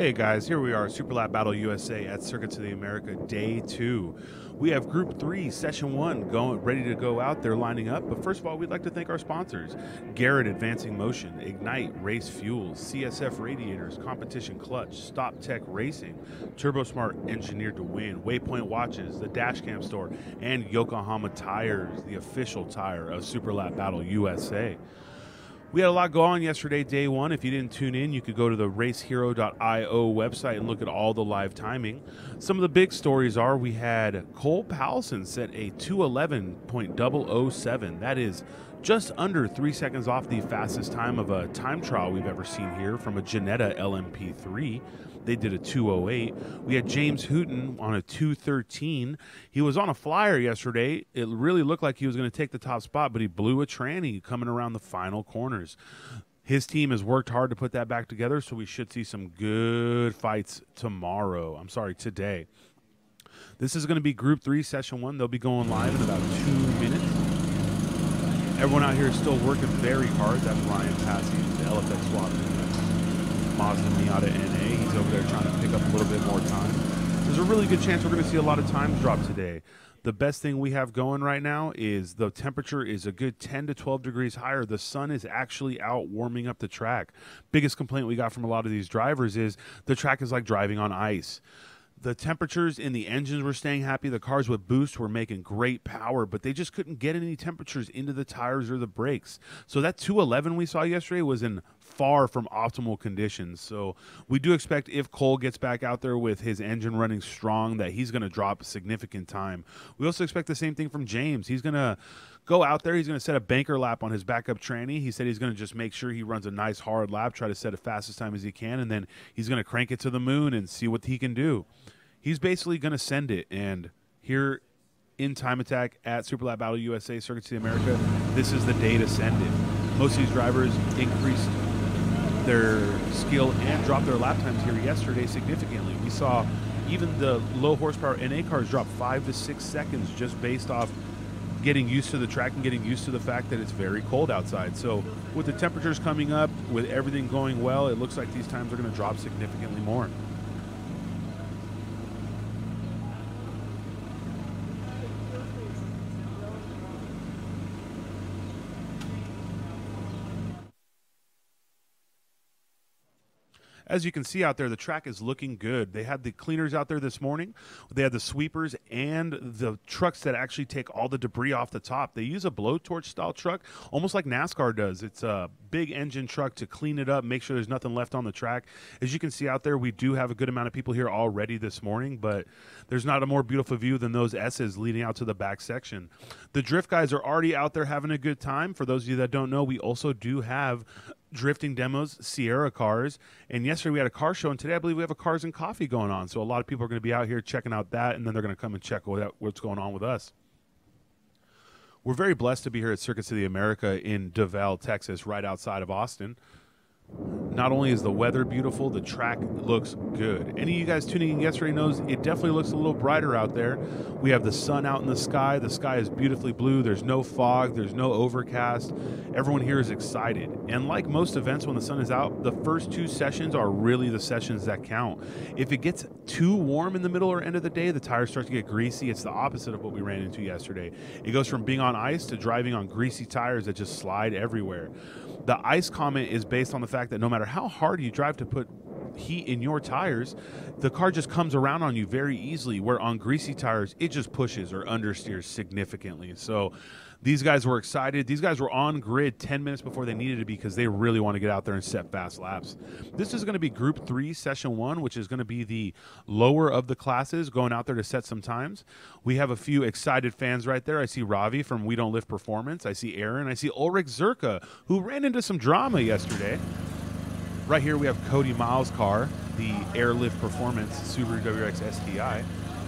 Hey guys, here we are, Super Lap Battle USA at Circuits of the America Day 2. We have Group 3, Session 1 ready to go out there lining up. But first of all, we'd like to thank our sponsors. Garrett Advancing Motion, Ignite Race Fuels, CSF Radiators, Competition Clutch, Stop Tech Racing, TurboSmart Engineered to Win, Waypoint Watches, the Dashcam Store, and Yokohama Tires, the official tire of Super Lap Battle USA. We had a lot go on yesterday, day one. If you didn't tune in, you could go to the racehero.io website and look at all the live timing. Some of the big stories are we had Cole Powelson set a 2:11.007. That is just under 3 seconds off the fastest time of a time trial we've ever seen here from a Janetta LMP3. They did a 2:08. We had James Hooton on a 2:13. He was on a flyer yesterday. It really looked like he was going to take the top spot, but he blew a tranny coming around the final corners. His team has worked hard to put that back together, so we should see some good fights today. This is going to be Group 3, Session 1. They'll be going live in about 2 minutes. Everyone out here is still working very hard. That's Ryan Passy, the LFX swap. Mazda Miata NA. He's over there trying to pick up a little bit more time. There's a really good chance we're going to see a lot of times drop today. The best thing we have going right now is the temperature is a good 10 to 12 degrees higher. The sun is actually out warming up the track. Biggest complaint we got from a lot of these drivers is the track is like driving on ice. The temperatures in the engines were staying happy. The cars with boost were making great power, but they just couldn't get any temperatures into the tires or the brakes. So that 2:11 we saw yesterday was in far from optimal conditions. So we do expect if Cole gets back out there with his engine running strong that he's going to drop significant time. We also expect the same thing from James. He's going to go out there. He's going to set a banker lap on his backup tranny. He said he's going to just make sure he runs a nice hard lap, try to set as fastest time as he can, and then he's going to crank it to the moon and see what he can do. He's basically going to send it, and here in Time Attack at Super Lap Battle USA, Circuits of the America, this is the day to send it. Most of these drivers increased their skill and dropped their lap times here yesterday significantly. We saw even the low horsepower NA cars drop 5 to 6 seconds just based off getting used to the track and getting used to the fact that it's very cold outside. So with the temperatures coming up, with everything going well, it looks like these times are going to drop significantly more. As you can see out there, the track is looking good. They had the cleaners out there this morning. They had the sweepers and the trucks that actually take all the debris off the top. They use a blowtorch style truck, almost like NASCAR does. It's a big engine truck to clean it up, make sure there's nothing left on the track. As you can see out there, we do have a good amount of people here already this morning, but there's not a more beautiful view than those S's leading out to the back section. The drift guys are already out there having a good time. For those of you that don't know, we also do have drifting demos, Sierra cars, and yesterday we had a car show, and today I believe we have a Cars and Coffee going on. So a lot of people are going to be out here checking out that, and then they're going to come and check what's going on with us. We're very blessed to be here at Circuits of the America in DeVal, Texas, right outside of Austin. Not only is the weather beautiful, the track looks good. Any of you guys tuning in yesterday knows it definitely looks a little brighter out there. We have the sun out in the sky. The sky is beautifully blue. There's no fog. There's no overcast. Everyone here is excited. And like most events when the sun is out, the first 2 sessions are really the sessions that count. If it gets too warm in the middle or end of the day, the tires start to get greasy. It's the opposite of what we ran into yesterday. It goes from being on ice to driving on greasy tires that just slide everywhere. The ice comment is based on the fact that no matter how hard you drive to put heat in your tires, the car just comes around on you very easily, where on greasy tires, it just pushes or understeers significantly. So these guys were excited. These guys were on grid 10 minutes before they needed to be because they really want to get out there and set fast laps. This is going to be Group 3, Session 1, which is going to be the lower of the classes going out there to set some times. We have a few excited fans right there. I see Ravi from We Don't Lift Performance. I see Aaron. I see Ulrich Zerka, who ran into some drama yesterday. Right here we have Cody Miles' car, the Airlift Performance Subaru WRX STI.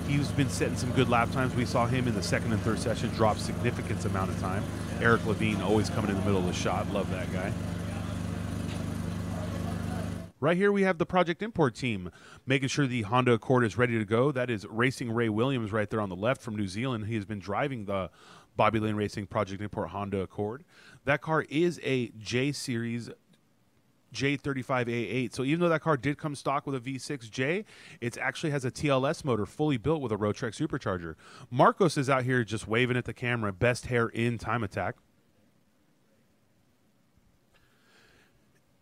He's been setting some good lap times. We saw him in the second and third session drop significant amount of time. Eric Levine always coming in the middle of the shot. Love that guy. Right here we have the Project Import team making sure the Honda Accord is ready to go. That is Racing Ray Williams right there on the left from New Zealand. He has been driving the Bobby Lane Racing Project Import Honda Accord. That car is a J Series J35A8. So even though that car did come stock with a V6J, it actually has a TLS motor fully built with a Roadtrek supercharger. Marcos is out here just waving at the camera, best hair in Time Attack.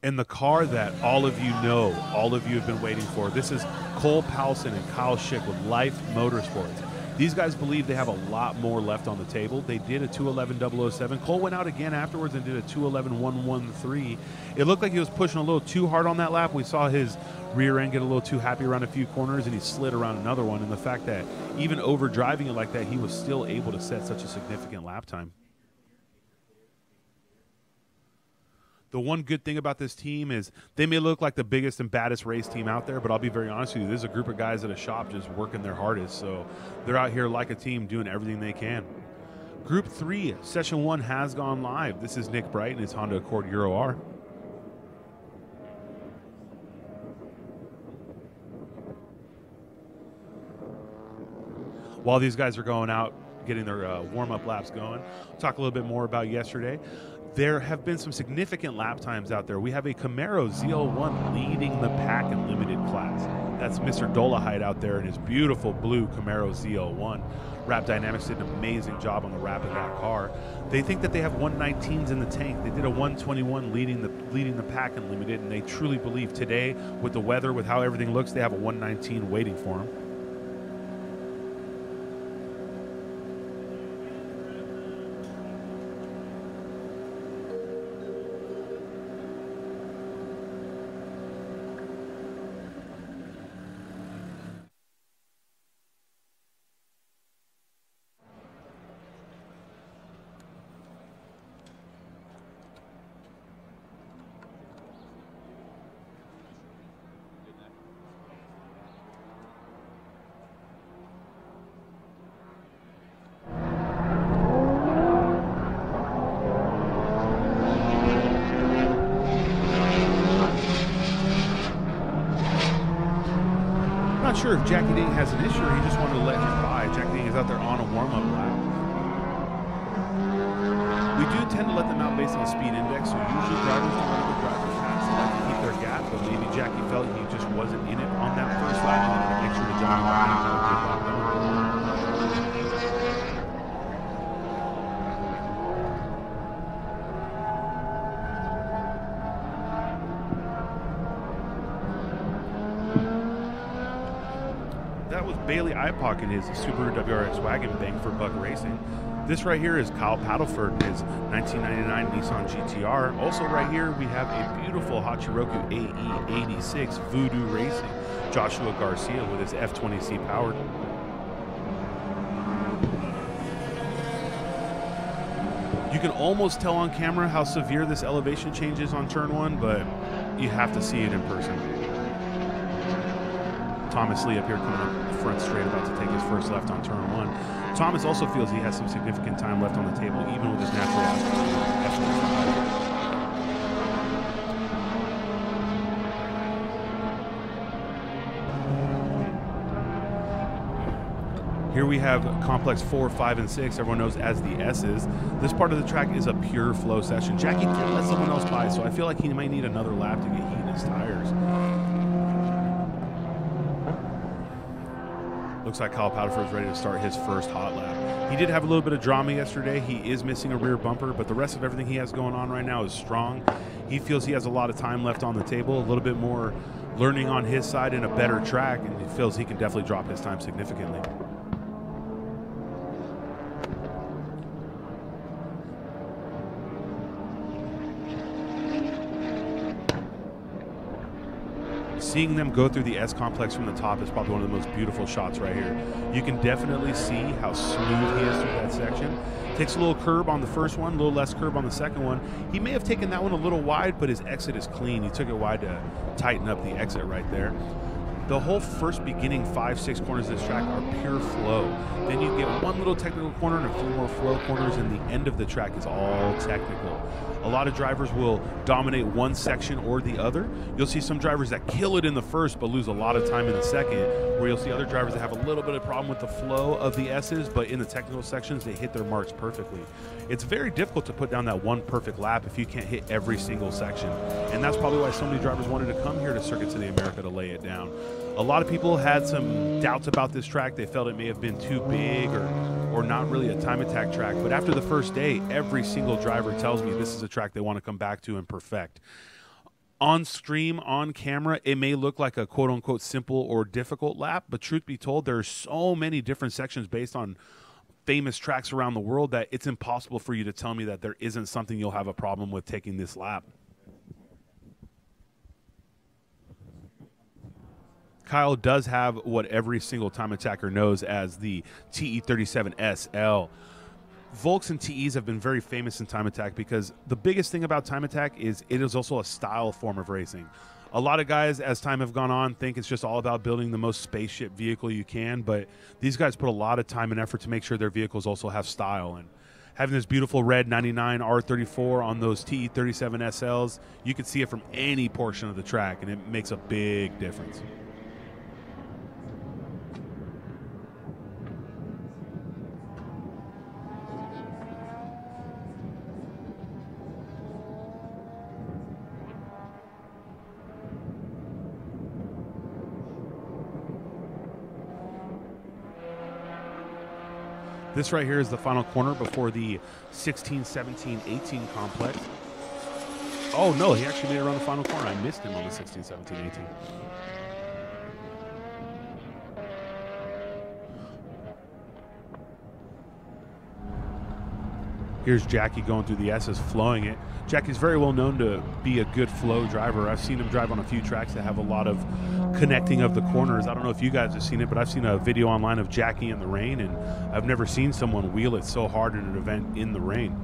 And the car that all of you know, all of you have been waiting for, this is Cole Powelson and Kyle Schick with Life Motorsports. These guys believe they have a lot more left on the table. They did a 211-007. Cole went out again afterwards and did a 211-113. It looked like he was pushing a little too hard on that lap. We saw his rear end get a little too happy around a few corners, and he slid around another one. And the fact that even over driving it like that, he was still able to set such a significant lap time. The one good thing about this team is they may look like the biggest and baddest race team out there, but I'll be very honest with you, there's a group of guys at a shop just working their hardest. So they're out here like a team doing everything they can. Group 3, Session 1 has gone live. This is Nick Bright and his Honda Accord Euro R. While these guys are going out, getting their warm-up laps going, we'll talk a little bit more about yesterday. There have been some significant lap times out there. We have a Camaro ZL1 leading the pack in limited class. That's Mr. Dolahide out there in his beautiful blue Camaro ZL1. Rap Dynamics did an amazing job on the wrap of that car. They think that they have 119s in the tank. They did a 121 leading the pack in limited, and they truly believe today, with the weather, with how everything looks, they have a 119 waiting for them. Not sure if Jackie Ding has an issue or he just wanted to let him by. Jackie Ding is out there on a warm-up lap. We do tend to let them out based on speed index, so usually drivers don't let the drivers fast. They like to keep their gap, but maybe Jackie felt he just wasn't in it on that first lap. He wanted to make sure the gentleman behind him had a good lap going. That was Bailey Ipock in his Subaru WRX wagon bang for Buck Racing. This right here is Kyle Paddleford in his 1999 Nissan GTR. Also right here we have a beautiful Hachiroku AE86 Voodoo Racing. Joshua Garcia with his F20C powered. You can almost tell on camera how severe this elevation change is on turn 1, but you have to see it in person. Thomas Lee up here coming up the front straight, about to take his first left on turn 1. Thomas also feels he has some significant time left on the table, even with his natural F1. Here we have complex 4, 5, and 6, everyone knows as the S's. This part of the track is a pure flow session. Jackie did let someone else by, so I feel like he might need another lap to get heat in his tires. Looks like Kyle Powderford is ready to start his first hot lap. He did have a little bit of drama yesterday. He is missing a rear bumper, but the rest of everything he has going on right now is strong. He feels he has a lot of time left on the table, a little bit more learning on his side in a better track, and he feels he can definitely drop his time significantly. Seeing them go through the S complex from the top is probably one of the most beautiful shots right here. You can definitely see how smooth he is through that section. Takes a little curb on the first one, a little less curb on the second one. He may have taken that one a little wide, but his exit is clean. He took it wide to tighten up the exit right there. The whole first beginning 5-6 corners of this track are pure flow. Then you get one little technical corner and a few more flow corners, and the end of the track is all technical. A lot of drivers will dominate one section or the other. You'll see some drivers that kill it in the first but lose a lot of time in the second, where you'll see other drivers that have a little bit of problem with the flow of the S's, but in the technical sections they hit their marks perfectly. It's very difficult to put down that one perfect lap if you can't hit every single section, and that's probably why so many drivers wanted to come here to Circuits of the America to lay it down. A lot of people had some doubts about this track. They felt it may have been too big or not really a time attack track. But after the first day, every single driver tells me this is a track they want to come back to and perfect. On stream, on camera, it may look like a quote-unquote simple or difficult lap, but truth be told, there are so many different sections based on famous tracks around the world that it's impossible for you to tell me that there isn't something you'll have a problem with taking this lap. Kyle does have what every single time attacker knows as the TE37SL. Volks and TEs have been very famous in time attack because the biggest thing about time attack is it is also a style form of racing. A lot of guys, as time have gone on, think it's just all about building the most spaceship vehicle you can, but these guys put a lot of time and effort to make sure their vehicles also have style. And having this beautiful red 99 R34 on those TE37SLs, you can see it from any portion of the track, and it makes a big difference. This right here is the final corner before the 16, 17, 18 complex. Oh, no, he actually made it around the final corner. I missed him on the 16, 17, 18. Here's Jackie going through the S's, flowing it. Jackie's very well known to be a good flow driver. I've seen him drive on a few tracks that have a lot of connecting of the corners. I don't know if you guys have seen it, but I've seen a video online of Jackie in the rain, and I've never seen someone wheel it so hard in an event in the rain.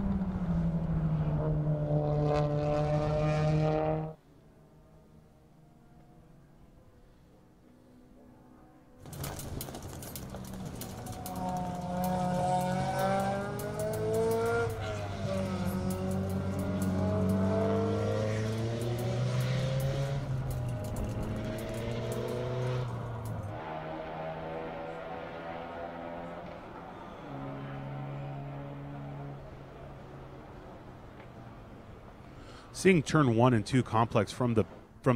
Seeing turn 1 and 2 complex from the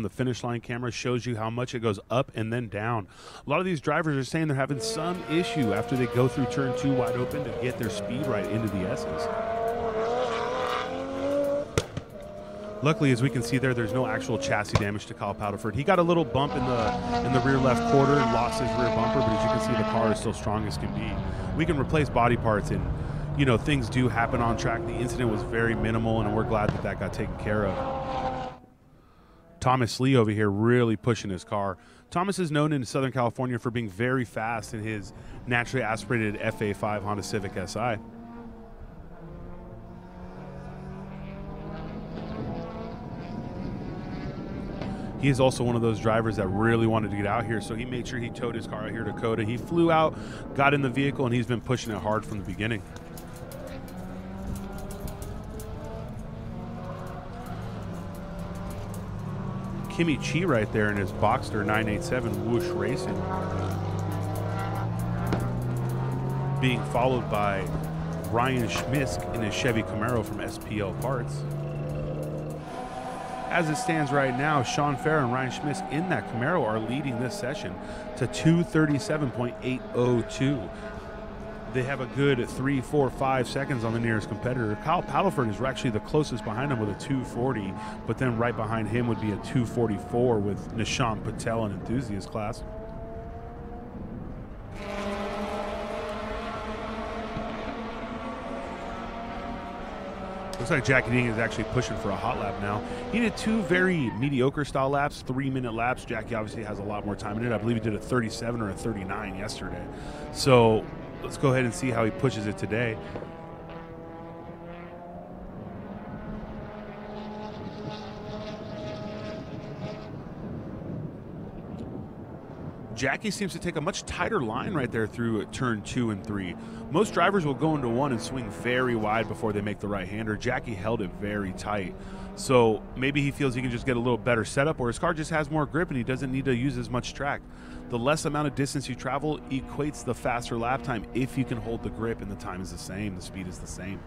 finish line camera shows you how much it goes up and then down. A lot of these drivers are saying they're having some issue after they go through turn 2 wide open to get their speed right into the S's. Luckily, as we can see there's no actual chassis damage to Kyle Paddleford. He got a little bump in the rear left quarter, lost his rear bumper, but as you can see, the car is still strong as can be. We can replace body parts, and you know, things do happen on track. The incident was very minimal, and we're glad that got taken care of. Thomas Lee over here really pushing his car. Thomas is known in Southern California for being very fast in his naturally aspirated FA5 Honda Civic Si. He is also one of those drivers that really wanted to get out here, so he made sure he towed his car out here to Coda. He flew out, got in the vehicle, and he's been pushing it hard from the beginning. Kimmy Chi right there in his Boxster 987 Whoosh Racing, being followed by Ryan Schmisk in his Chevy Camaro from SPL Parts. As it stands right now, Sean Farrer and Ryan Schmisk in that Camaro are leading this session to 2:37.802. They have a good 3, 4, 5 seconds on the nearest competitor. Kyle Paddleford is actually the closest behind him with a 2:40, but then right behind him would be a 2:44 with Nishant Patel in enthusiast class. Looks like Jackie Ding is actually pushing for a hot lap now. He did 2 very mediocre style laps, 3-minute laps. Jackie obviously has a lot more time in it. I believe he did a 37 or a 39 yesterday. So let's go ahead and see how he pushes it today. Jackie seems to take a much tighter line right there through turn 2 and 3. Most drivers will go into 1 and swing very wide before they make the right-hander. Jackie held it very tight. So maybe he feels he can just get a little better setup, or his car just has more grip and he doesn't need to use as much track. The less amount of distance you travel equates the faster lap time if you can hold the grip, and the time is the same, the speed is the same.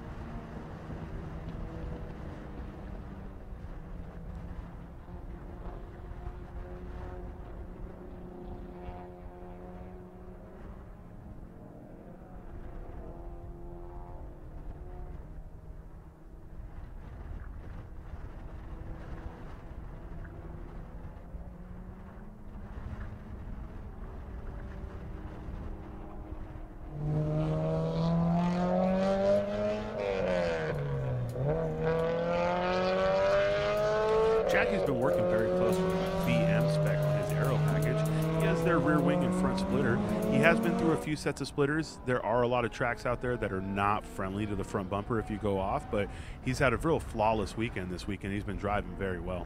Jackie's been working very close with VM spec on his aero package. He has their rear wing and front splitter. He has been through a few sets of splitters. There are a lot of tracks out there that are not friendly to the front bumper if you go off, but he's had a real flawless weekend this weekend. He's been driving very well.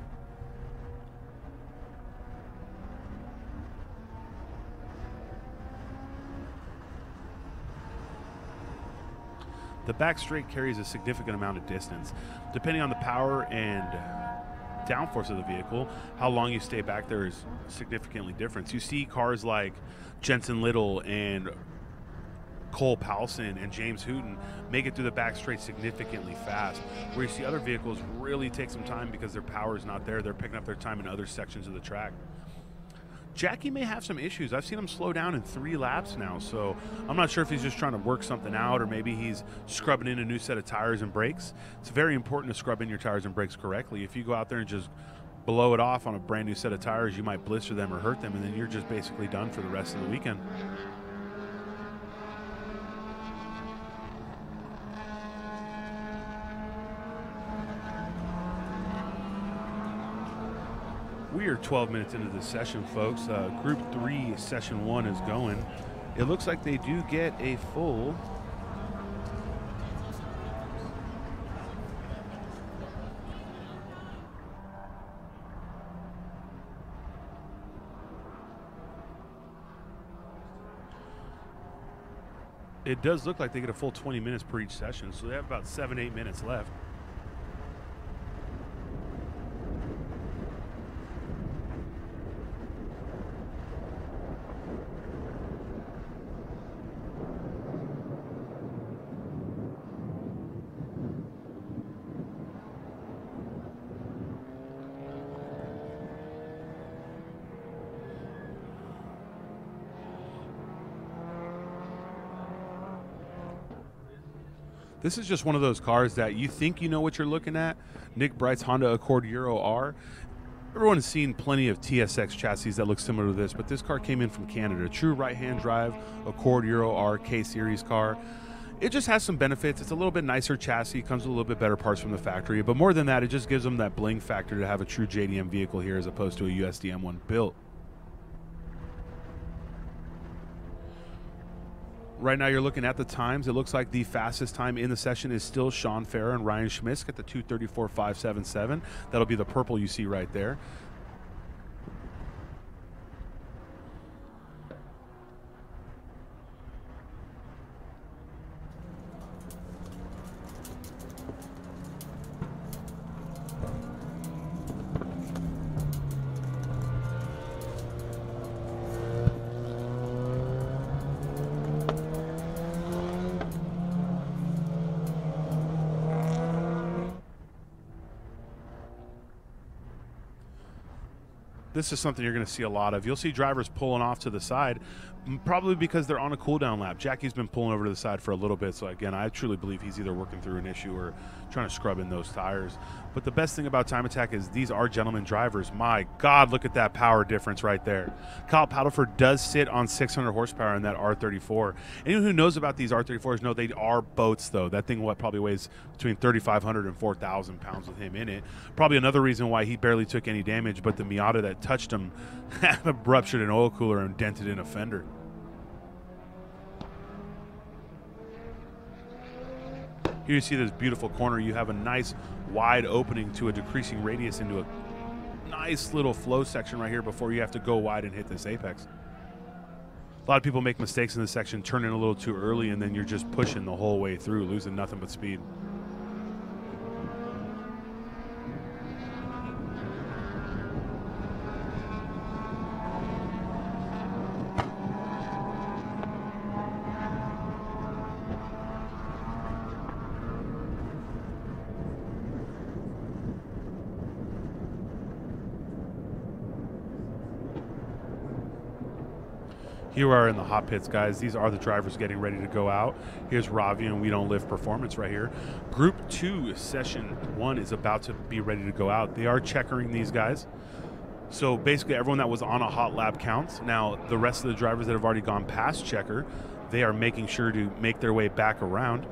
The back straight carries a significant amount of distance. Depending on the power and downforce of the vehicle, how long you stay back there is significantly different. You see cars like Jensen Little and Cole Powelson and James Hooten make it through the back straight significantly fast, where you see other vehicles really take some time because their power is not there. They're picking up their time in other sections of the track. Jackie may have some issues. I've seen him slow down in 3 laps now, so I'm not sure if he's just trying to work something out, or maybe he's scrubbing in a new set of tires and brakes. It's very important to scrub in your tires and brakes correctly. If you go out there and just blow it off on a brand new set of tires, you might blister them or hurt them, and then you're just basically done for the rest of the weekend. We are 12 minutes into the session, folks. Group 3, Session 1 is going. It looks like they do get a full... It does look like they get a full 20 minutes per each session, so they have about 7-8 minutes left. This is just one of those cars that you think you know what you're looking at. Nick Bright's Honda Accord Euro R. Everyone's seen plenty of TSX chassis that look similar to this, but this car came in from Canada. True right-hand drive Accord Euro R K-Series car. It just has some benefits. It's a little bit nicer chassis, comes with a little bit better parts from the factory, but more than that, it just gives them that bling factor to have a true JDM vehicle here as opposed to a USDM one built. Right now you're looking at the times. It looks like the fastest time in the session is still Sean Farah and Ryan Schmisk at the 2:34.577. That'll be the purple you see right there. This is something you're going to see a lot of. You'll see drivers pulling off to the side, probably because they're on a cool-down lap. Jackie's been pulling over to the side for a little bit, so again, I truly believe he's either working through an issue or trying to scrub in those tires. But the best thing about Time Attack is these are gentlemen drivers. My God, look at that power difference right there. Kyle Paddleford does sit on 600 horsepower in that R34. Anyone who knows about these R34s know they are boats, though. That thing probably weighs between 3,500 and 4,000 pounds with him in it. Probably another reason why he barely took any damage, but the Miata that touched him had ruptured an oil cooler and dented in a fender. Here you see this beautiful corner. You have a nice wide opening to a decreasing radius into a nice little flow section right here before you have to go wide and hit this apex. A lot of people make mistakes in this section, turn in a little too early, and then you're just pushing the whole way through, losing nothing but speed. Here we are in the hot pits, guys. These are the drivers getting ready to go out. Here's Ravi and We Don't Live Performance right here. Group 2, Session 1 is about to be ready to go out. They are checkering these guys. So basically everyone that was on a hot lap counts. Now the rest of the drivers that have already gone past checker, they are making sure to make their way back around.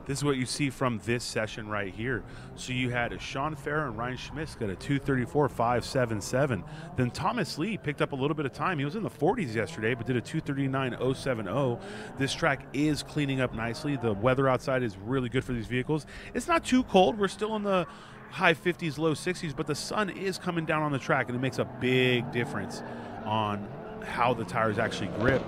This is what you see from this session right here. So you had Sean Farrer and Ryan Schmitz got a 2:34.577. Then Thomas Lee picked up a little bit of time. He was in the 40s yesterday, but did a 2:39.070. This track is cleaning up nicely. The weather outside is really good for these vehicles. It's not too cold. We're still in the high 50s, low 60s, but the sun is coming down on the track, and it makes a big difference on how the tires actually grip.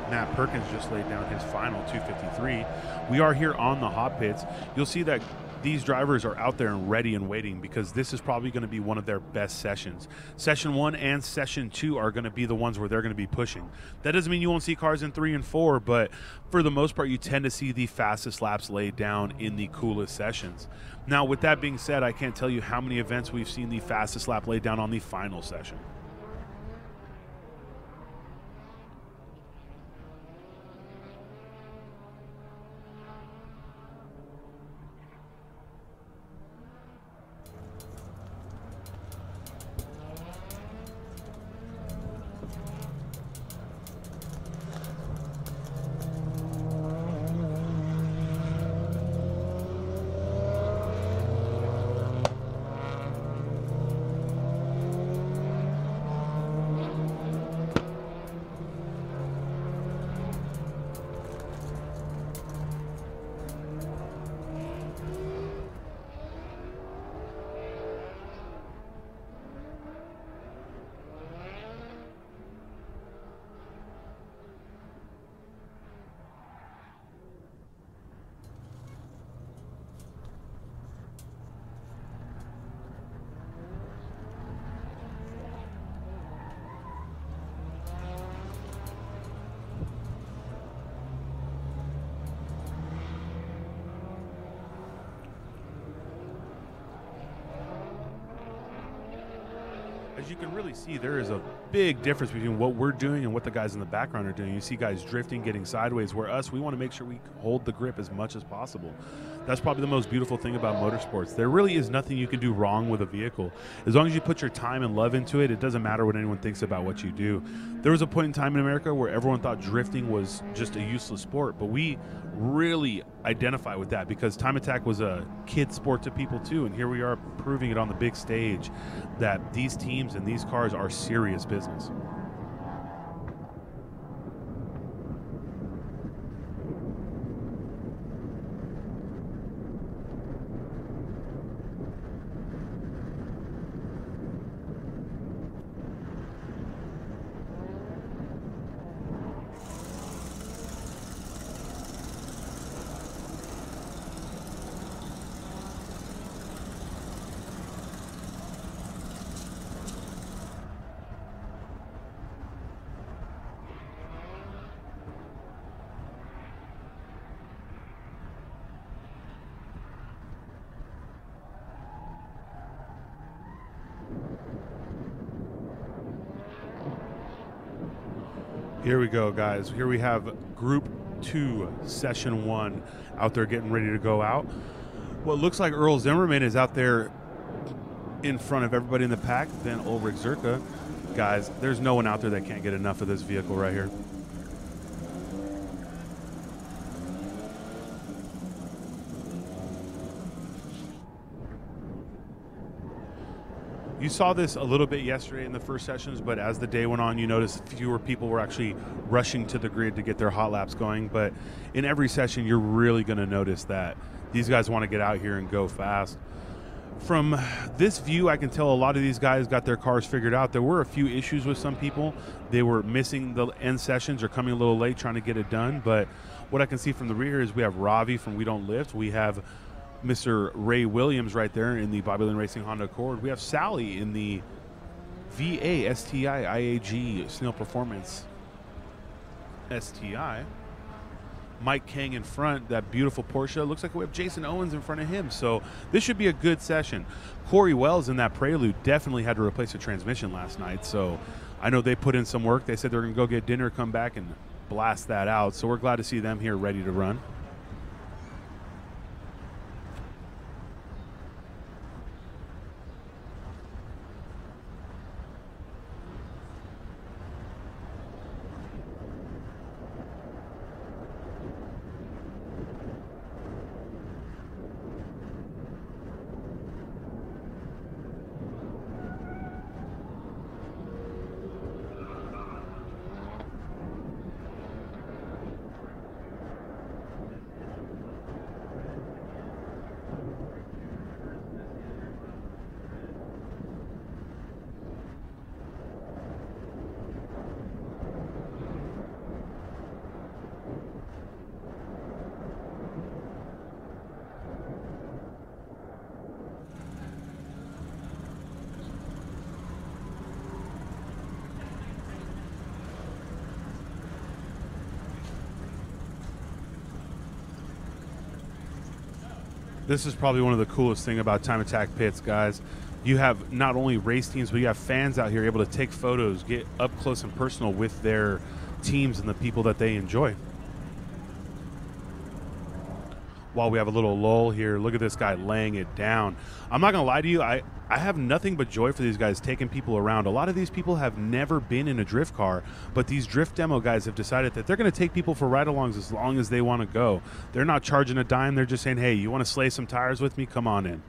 Matt Perkins just laid down his final 2:53. We are here on the hot pits. You'll see that these drivers are out there and ready and waiting because this is probably going to be one of their best sessions. Session 1 and Session 2 are going to be the ones where they're going to be pushing. That doesn't mean you won't see cars in 3 and 4, but for the most part, you tend to see the fastest laps laid down in the coolest sessions. Now, with that being said, I can't tell you how many events we've seen the fastest lap laid down on the final session. As you can really see, there is a big difference between what we're doing and what the guys in the background are doing. You see guys drifting, getting sideways, where us, we want to make sure we hold the grip as much as possible. That's probably the most beautiful thing about motorsports. There really is nothing you can do wrong with a vehicle. As long as you put your time and love into it, it doesn't matter what anyone thinks about what you do. There was a point in time in America where everyone thought drifting was just a useless sport, but we really identify with that because time attack was a kid sport to people too, and here we are proving it on the big stage that these teams and these cars are serious business. Here we go, guys. Here we have Group 2, Session 1 out there getting ready to go out. What looks like Earl Zimmerman is out there in front of everybody in the pack, then Ulrich Zerka. Guys, there's no one out there that can't get enough of this vehicle right here. You saw this a little bit yesterday in the first sessions, but as the day went on, you noticed fewer people were actually rushing to the grid to get their hot laps going. But in every session, you're really going to notice that these guys want to get out here and go fast. From this view, I can tell a lot of these guys got their cars figured out. There were a few issues with some people. They were missing the end sessions or coming a little late trying to get it done. But what I can see from the rear is we have Ravi from We Don't Lift. We have Mr. Ray Williams right there in the Bobby Lynn Racing Honda Accord. We have Sally in the VA STI IAG Snail Performance STI. Mike Kang in front, that beautiful Porsche. Looks like we have Jason Owens in front of him. So this should be a good session. Corey Wells in that Prelude definitely had to replace a transmission last night. So I know they put in some work. They said they're going to go get dinner, come back, and blast that out. So we're glad to see them here ready to run. This is probably one of the coolest thing about Time Attack Pits, guys. You have not only race teams, but you have fans out here able to take photos, get up close and personal with their teams and the people that they enjoy. While we have a little lull here, look at this guy laying it down. I'm not going to lie to you. I have nothing but joy for these guys taking people around. A lot of these people have never been in a drift car, but these drift demo guys have decided that they're going to take people for ride-alongs as long as they want to go. They're not charging a dime. They're just saying, hey, you want to slay some tires with me? Come on in.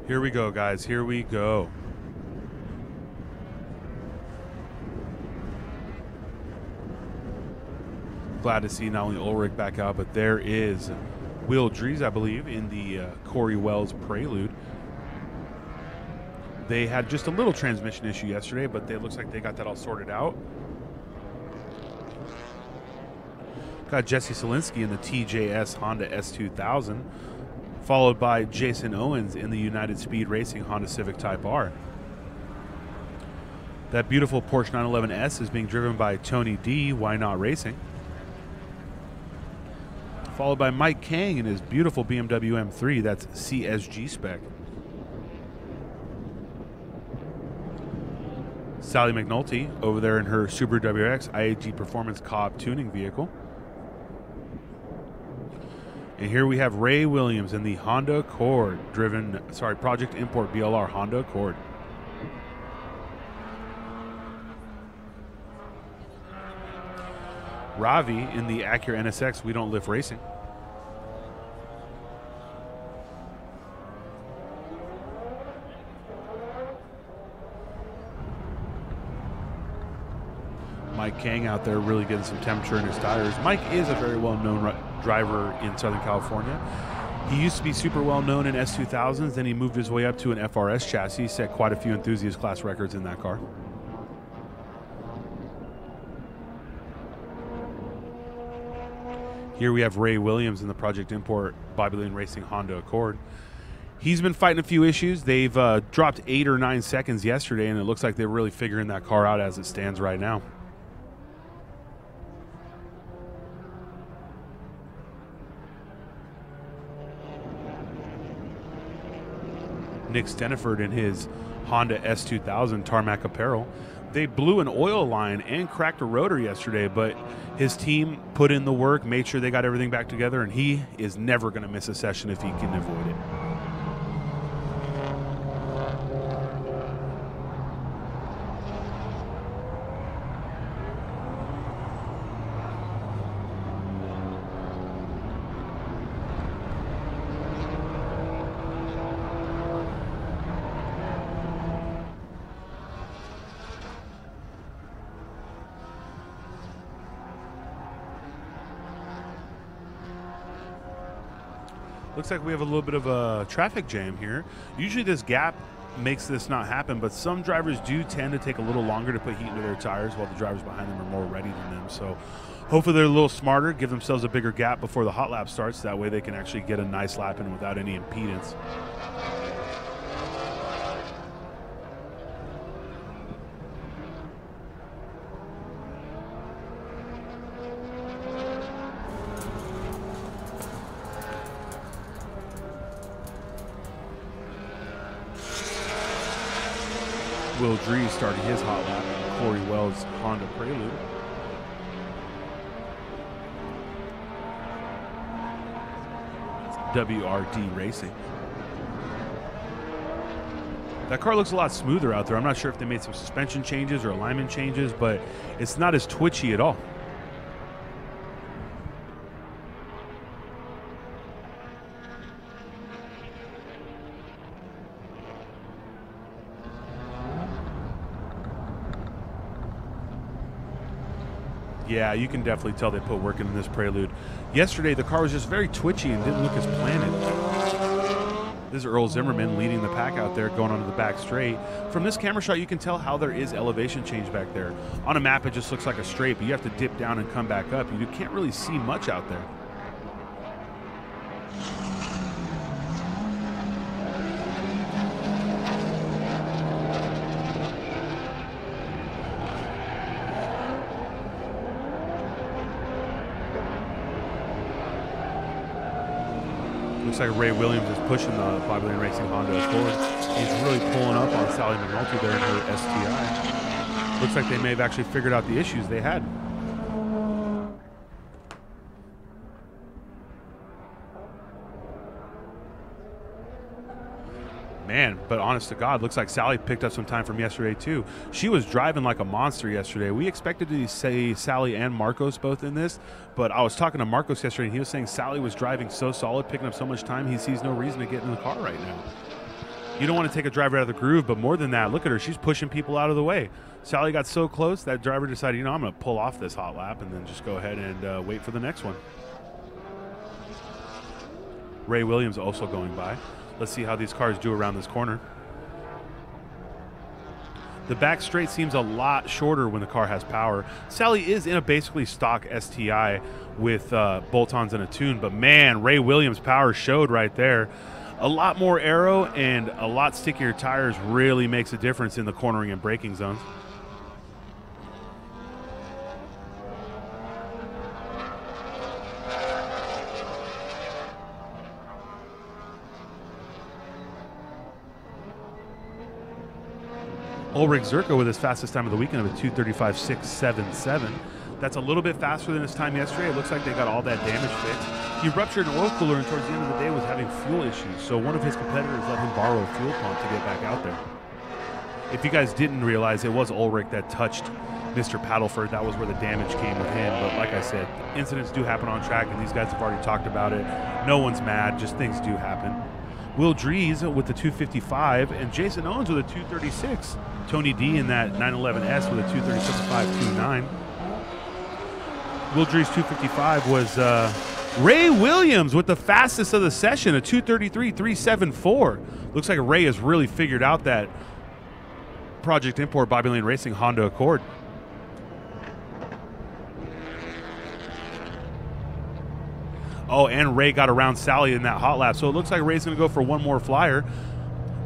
Here we go, guys. Here we go. Glad to see not only Ulrich back out, but there is Will Dries, I believe, in the Corey Wells Prelude. They had just a little transmission issue yesterday, but it looks like they got that all sorted out. Got Jesse Solinsky in the TJS Honda S2000, followed by Jason Owens in the United Speed Racing Honda Civic Type R. That beautiful Porsche 911S is being driven by Tony D, Why Not Racing. Followed by Mike Kang in his beautiful BMW M3, that's CSG spec. Sally McNulty over there in her Subaru WRX IAG Performance Cobb tuning vehicle. And here we have Ray Williams in the Honda Accord, Project Import BLR Honda Accord. Ravi in the Acura NSX We Don't Lift Racing. Mike Kang out there really getting some temperature in his tires. Mike is a very well-known driver in Southern California. He used to be super well known in S2000s, then he moved his way up to an FRS chassis, set quite a few enthusiast class records in that car. Here we have Ray Williams in the Project Import Bobby Lane Racing Honda Accord. He's been fighting a few issues. They've dropped 8 or 9 seconds yesterday, and it looks like they're really figuring that car out as it stands right now. Nick Steniford in his Honda S2000 Tarmac Apparel. They blew an oil line and cracked a rotor yesterday, but his team put in the work, made sure they got everything back together, and he is never going to miss a session if he can avoid it. Looks like we have a little bit of a traffic jam here. Usually this gap makes this not happen, but some drivers do tend to take a little longer to put heat into their tires while the drivers behind them are more ready than them. So hopefully they're a little smarter, give themselves a bigger gap before the hot lap starts. That way they can actually get a nice lap in without any impedance. Will Dree started his hot lap in Corey Wells' Honda Prelude. WRD Racing. That car looks a lot smoother out there. I'm not sure if they made some suspension changes or alignment changes, but it's not as twitchy at all. Yeah, you can definitely tell they put work into this Prelude. Yesterday, the car was just very twitchy and didn't look as planted. This is Earl Zimmerman leading the pack out there, going onto the back straight. From this camera shot, you can tell how there is elevation change back there. On a map, it just looks like a straight, but you have to dip down and come back up. You can't really see much out there. Looks like Ray Williams is pushing the Bobby Lane Racing Honda Accord. He's really pulling up on Sally McNulty there in her STI. Looks like they may have actually figured out the issues they had. Man, but honest to God, looks like Sally picked up some time from yesterday too. She was driving like a monster yesterday. We expected to see Sally and Marcos both in this, but I was talking to Marcos yesterday and he was saying Sally was driving so solid, picking up so much time, he sees no reason to get in the car right now. You don't want to take a driver out of the groove, but more than that, look at her. She's pushing people out of the way. Sally got so close, that driver decided, you know, I'm going to pull off this hot lap and then just go ahead and wait for the next one. Ray Williams also going by. Let's see how these cars do around this corner. The back straight seems a lot shorter when the car has power. Sally is in a basically stock STI with bolt-ons and a tune, but man, Ray Williams' power showed right there. A lot more aero and a lot stickier tires really makes a difference in the cornering and braking zones. Ulrich Zerko with his fastest time of the weekend of a 2:35.677. That's a little bit faster than his time yesterday. It looks like they got all that damage fixed. He ruptured an oil cooler and towards the end of the day was having fuel issues. So one of his competitors let him borrow a fuel pump to get back out there. If you guys didn't realize, it was Ulrich that touched Mr. Paddleford. That was where the damage came with him. But like I said, incidents do happen on track, and these guys have already talked about it. No one's mad. Just things do happen. Will Drees with the 255 and Jason Owens with a 236. Tony D in that 911S with a 237.529. Will Drees 255 was Ray Williams with the fastest of the session, a 2:33.374. Looks like Ray has really figured out that Project Import Bobby Lane Racing Honda Accord. Oh, and Ray got around Sally in that hot lap, so it looks like Ray's going to go for one more flyer.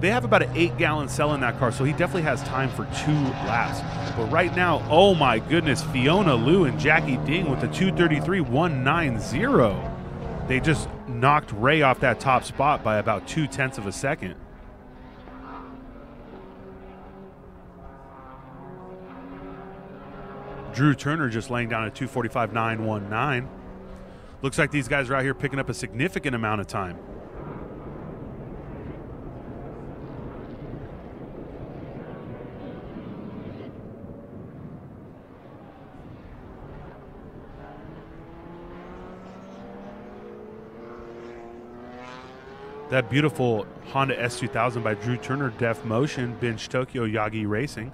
They have about an 8-gallon cell in that car, so he definitely has time for 2 laps. But right now, oh my goodness, Fiona Liu and Jackie Ding with the 2:33.190. They just knocked Ray off that top spot by about 0.2 of a second. Drew Turner just laying down a 2:45.919. Looks like these guys are out here picking up a significant amount of time. That beautiful Honda S2000 by Drew Turner, Def Motion, Binge Tokyo, Yagi Racing.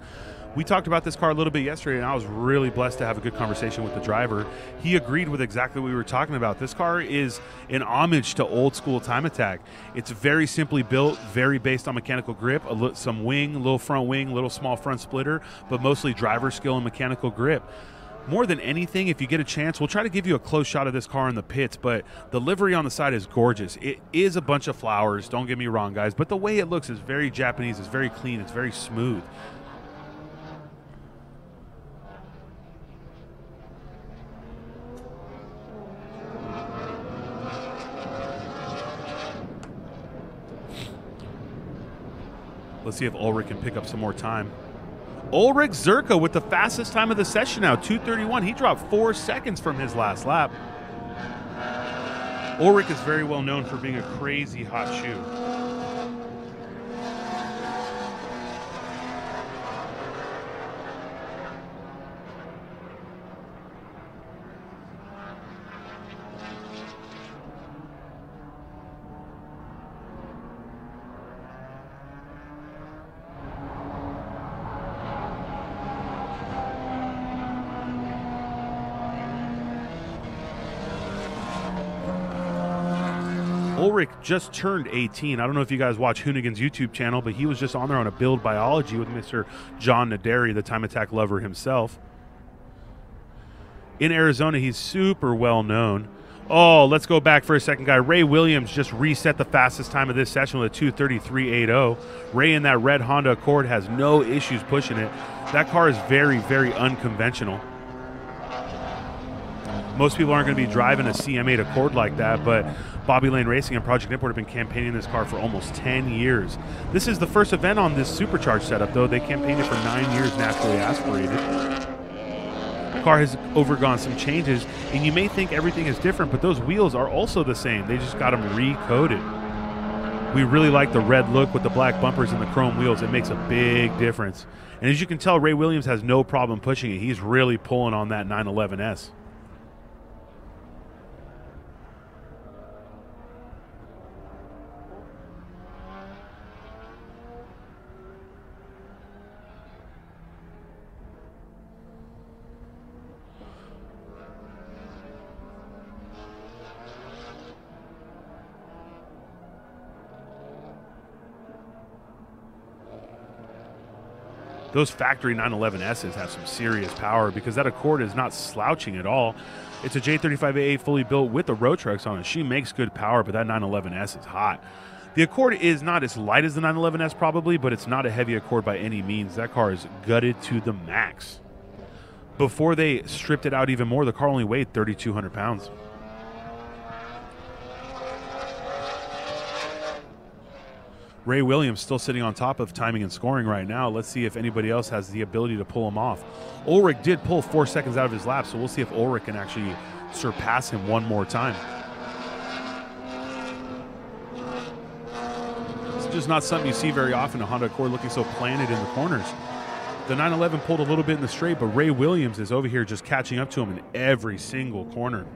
We talked about this car a little bit yesterday, and I was really blessed to have a good conversation with the driver. He agreed with exactly what we were talking about. This car is an homage to old school Time Attack. It's very simply built, very based on mechanical grip, some wing, little front wing, little small front splitter, but mostly driver skill and mechanical grip. More than anything, if you get a chance, we'll try to give you a close shot of this car in the pits, but the livery on the side is gorgeous. It is a bunch of flowers, don't get me wrong, guys, but the way it looks is very Japanese, it's very clean, it's very smooth. Let's see if Ulrich can pick up some more time. Ulrich Zerka with the fastest time of the session now, 2:31. He dropped 4 seconds from his last lap. Ulrich is very well known for being a crazy hot shoe. Ulrich just turned 18. I don't know if you guys watch Hoonigan's YouTube channel, but he was just on there on a build biology with Mr. John Naderi, the Time Attack lover himself. In Arizona, he's super well known. Oh, let's go back for a second, guy. Ray Williams just reset the fastest time of this session with a 2:33.80. Ray in that red Honda Accord has no issues pushing it. That car is very, very unconventional. Most people aren't going to be driving a CM8 Accord like that, but Bobby Lane Racing and Project Import have been campaigning this car for almost 10 years. This is the first event on this supercharged setup, though. They campaigned it for 9 years naturally aspirated. The car has undergone some changes, and you may think everything is different, but those wheels are also the same. They just got them recoated. We really like the red look with the black bumpers and the chrome wheels. It makes a big difference. And as you can tell, Ray Williams has no problem pushing it. He's really pulling on that 911S. Those factory 911Ss have some serious power because that Accord is not slouching at all. It's a J35AA fully built with the road trucks on it. She makes good power, but that 911S is hot. The Accord is not as light as the 911S probably, but it's not a heavy Accord by any means. That car is gutted to the max. Before they stripped it out even more, the car only weighed 3,200 pounds. Ray Williams still sitting on top of timing and scoring right now. Let's see if anybody else has the ability to pull him off. Ulrich did pull 4 seconds out of his lap, so we'll see if Ulrich can actually surpass him one more time. It's just not something you see very often, a Honda Accord looking so planted in the corners. The 911 pulled a little bit in the straight, but Ray Williams is over here just catching up to him in every single corner.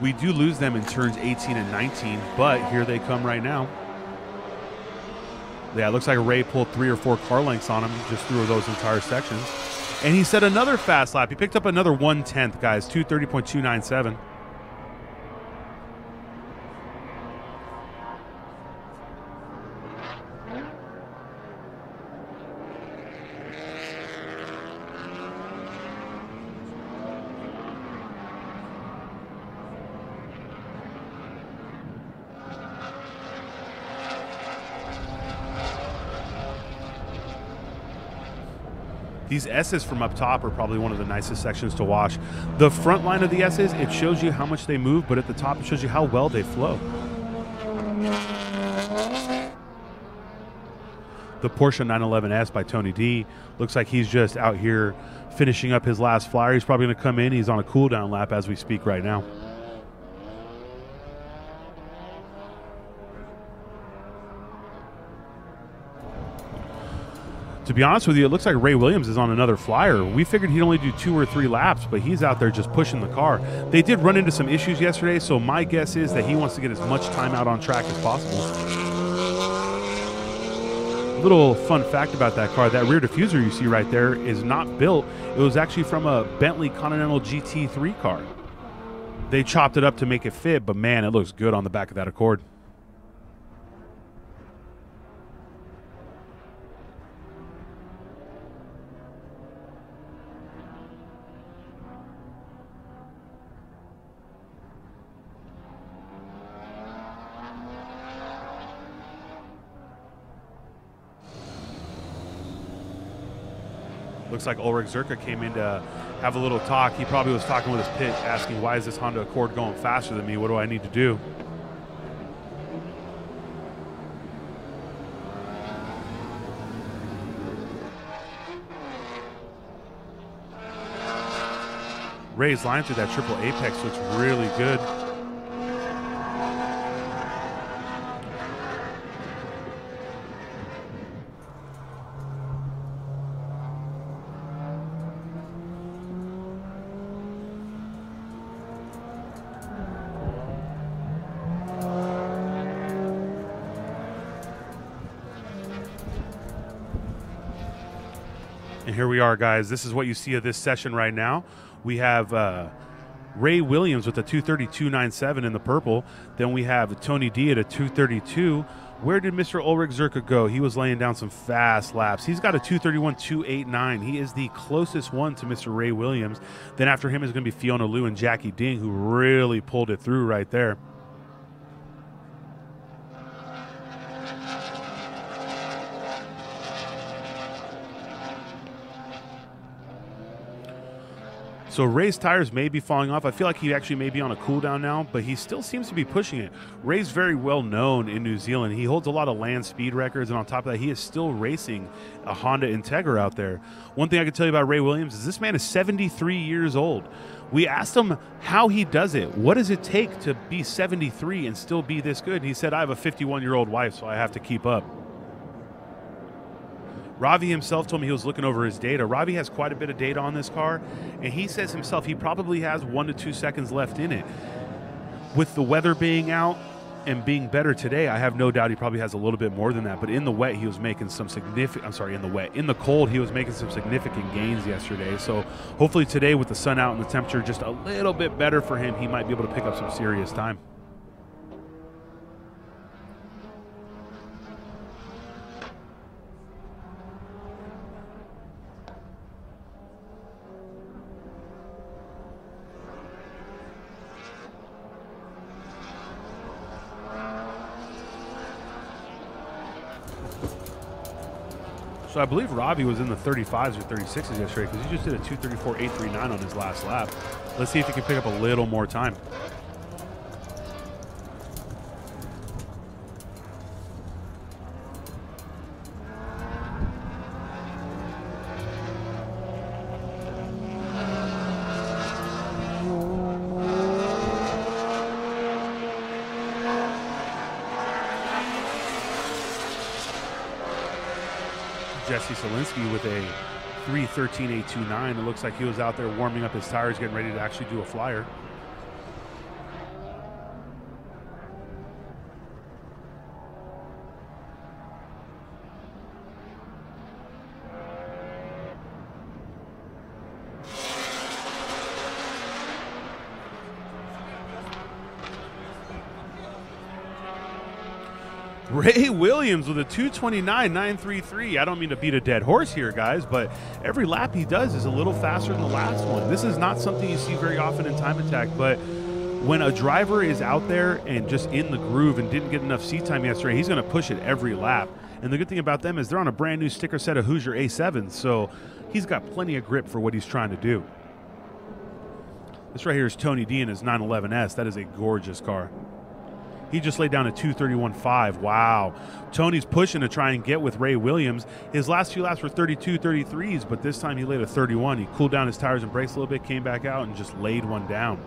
We do lose them in turns 18 and 19, but here they come right now. Yeah, it looks like Ray pulled 3 or 4 car lengths on him just through those entire sections. And he set another fast lap. He picked up another 1/10, guys, 2:30.297. These S's from up top are probably one of the nicest sections to watch. The front line of the S's, it shows you how much they move, but at the top, it shows you how well they flow. The Porsche 911S by Tony D looks like he's just out here finishing up his last flyer. He's probably going to come in. He's on a cool-down lap as we speak right now. To be honest with you, it looks like Ray Williams is on another flyer. We figured he'd only do 2 or 3 laps, but he's out there just pushing the car. They did run into some issues yesterday, so my guess is that he wants to get as much time out on track as possible. Little fun fact about that car, that rear diffuser you see right there is not built. It was actually from a Bentley Continental GT3 car. They chopped it up to make it fit, but man, it looks good on the back of that Accord. Looks like Ulrich Zerka came in to have a little talk. He probably was talking with his pit, asking, why is this Honda Accord going faster than me? What do I need to do? Ray's line through that triple apex looks really good. And here we are, guys. This is what you see of this session right now. We have Ray Williams with a 2:32.97 in the purple. Then we have Tony D at a 2:32. Where did Mr. Ulrich Zerka go? He was laying down some fast laps. He's got a 2:31.289. He is the closest one to Mr. Ray Williams. Then after him is going to be Fiona Liu and Jackie Ding, who really pulled it through right there. So Ray's tires may be falling off. I feel like he actually may be on a cool down now, but he still seems to be pushing it. Ray's very well known in New Zealand. He holds a lot of land speed records, and on top of that, he is still racing a Honda Integra out there. One thing I can tell you about Ray Williams is this man is 73 years old. We asked him how he does it. What does it take to be 73 and still be this good? And he said, I have a 51-year-old wife, so I have to keep up. Ravi himself told me he was looking over his data. Ravi has quite a bit of data on this car, and he says himself he probably has 1 to 2 seconds left in it. With the weather being out and being better today, I have no doubt he probably has a little bit more than that. But in the wet, he was making some significant, in the cold, he was making some significant gains yesterday. So hopefully today with the sun out and the temperature just a little bit better for him, he might be able to pick up some serious time. So I believe Ravi was in the 35s or 36s yesterday because he just did a 2:34.839 on his last lap. Let's see if he can pick up a little more time. Jesse Solinsky with a 3:13.829. It looks like he was out there warming up his tires, getting ready to actually do a flyer. Ray Williams with a 2:29.933. I don't mean to beat a dead horse here, guys, but every lap he does is a little faster than the last one. This is not something you see very often in time attack, but when a driver is out there and just in the groove and didn't get enough seat time yesterday, he's going to push it every lap. And the good thing about them is they're on a brand new sticker set of Hoosier A7s, so he's got plenty of grip for what he's trying to do. This right here is Tony D in his 911S. That is a gorgeous car. He just laid down a 2:31.5. Wow. Tony's pushing to try and get with Ray Williams. His last few laps were 32.33s, but this time he laid a 31. He cooled down his tires and brakes a little bit, came back out, and just laid one down.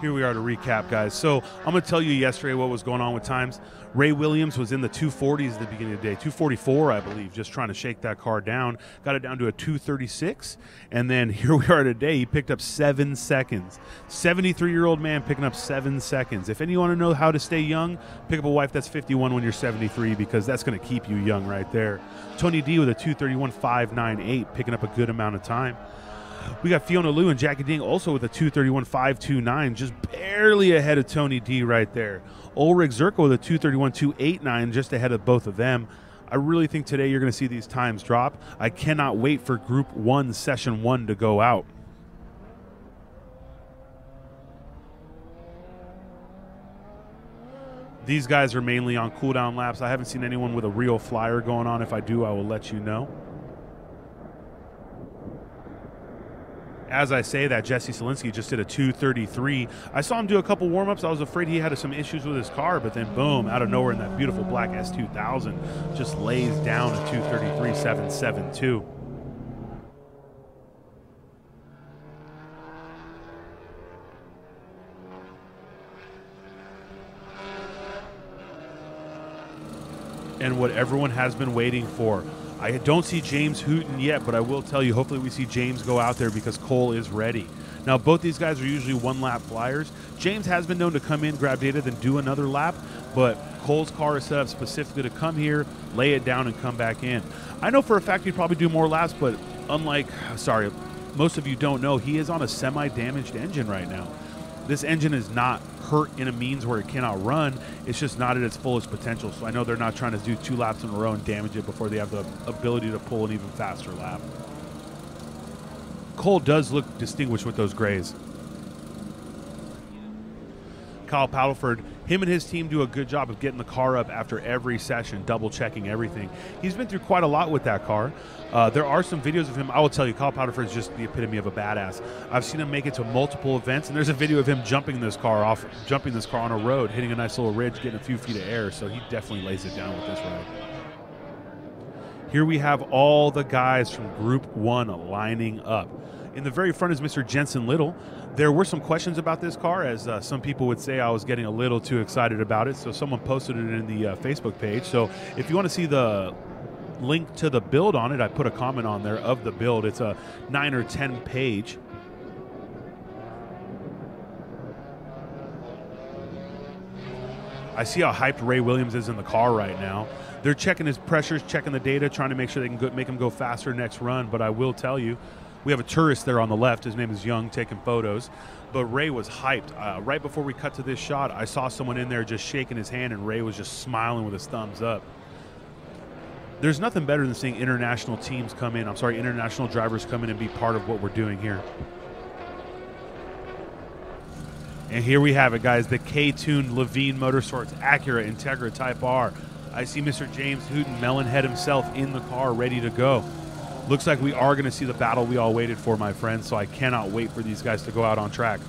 Here we are to recap, guys. So I'm going to tell you yesterday what was going on with times. Ray Williams was in the 240s at the beginning of the day, 244, I believe, just trying to shake that car down. Got it down to a 236, and then here we are today. He picked up 7 seconds. 73-year-old man picking up 7 seconds. If any want to know how to stay young, pick up a wife that's 51 when you're 73, because that's going to keep you young right there. Tony D with a 231.598, picking up a good amount of time. We got Fiona Liu and Jackie Ding also with a 231.529, just barely ahead of Tony D right there. Ulrich Zerko with a 231.289, just ahead of both of them. I really think today you're going to see these times drop. I cannot wait for Group 1, Session 1 to go out. These guys are mainly on cooldown laps. I haven't seen anyone with a real flyer going on. If I do, I will let you know. As I say that, Jesse Selinsky just did a 2:33. I saw him do a couple warm-ups. I was afraid he had some issues with his car, but then boom, out of nowhere in that beautiful black S2000, just lays down a 2:33.772. And what everyone has been waiting for. I don't see James Hooten yet, but I will tell you, hopefully we see James go out there because Cole is ready. Now, both these guys are usually one-lap flyers. James has been known to come in, grab data, then do another lap, but Cole's car is set up specifically to come here, lay it down, and come back in. I know for a fact he'd probably do more laps, but most of you don't know, he is on a semi-damaged engine right now. This engine is not hurt in a means where it cannot run. It's just not at its fullest potential. So I know they're not trying to do 2 laps in a row and damage it before they have the ability to pull an even faster lap. Cole does look distinguished with those grays. Kyle Paddleford, him and his team do a good job of getting the car up after every session, double-checking everything. He's been through quite a lot with that car. There are some videos of him. I will tell you, Kyle Paddleford is just the epitome of a badass. I've seen him make it to multiple events, and there's a video of him jumping this car on a road, hitting a nice little ridge, getting a few feet of air, so he definitely lays it down with this ride. Here we have all the guys from Group 1 lining up. In the very front is Mr. Jensen Little. There were some questions about this car, as some people would say I was getting a little too excited about it, so someone posted it in the Facebook page. So if you want to see the link to the build on it, I put a comment on there of the build. It's a 9 or 10 page. I see how hyped Ray Williams is in the car right now. They're checking his pressures, checking the data, trying to make sure they can make him go faster next run, but I will tell you, we have a tourist there on the left. His name is Young, taking photos. But Ray was hyped. Right before we cut to this shot, I saw someone in there just shaking his hand, and Ray was just smiling with his thumbs up. There's nothing better than seeing international drivers come in and be part of what we're doing here. And here we have it, guys, the K-tuned Levine Motorsports Acura Integra Type R. I see Mr. James Hooten, Melonhead himself, in the car, ready to go. Looks like we are going to see the battle we all waited for, my friends, so I cannot wait for these guys to go out on track.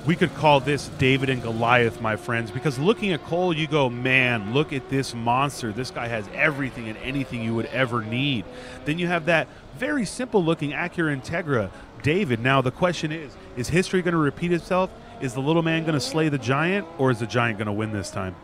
We could call this David and Goliath, my friends, because looking at Cole, you go, man, look at this monster. This guy has everything and anything you would ever need. Then you have that very simple-looking Acura Integra, David. Now, the question is history going to repeat itself? Is the little man going to slay the giant, or is the giant going to win this time?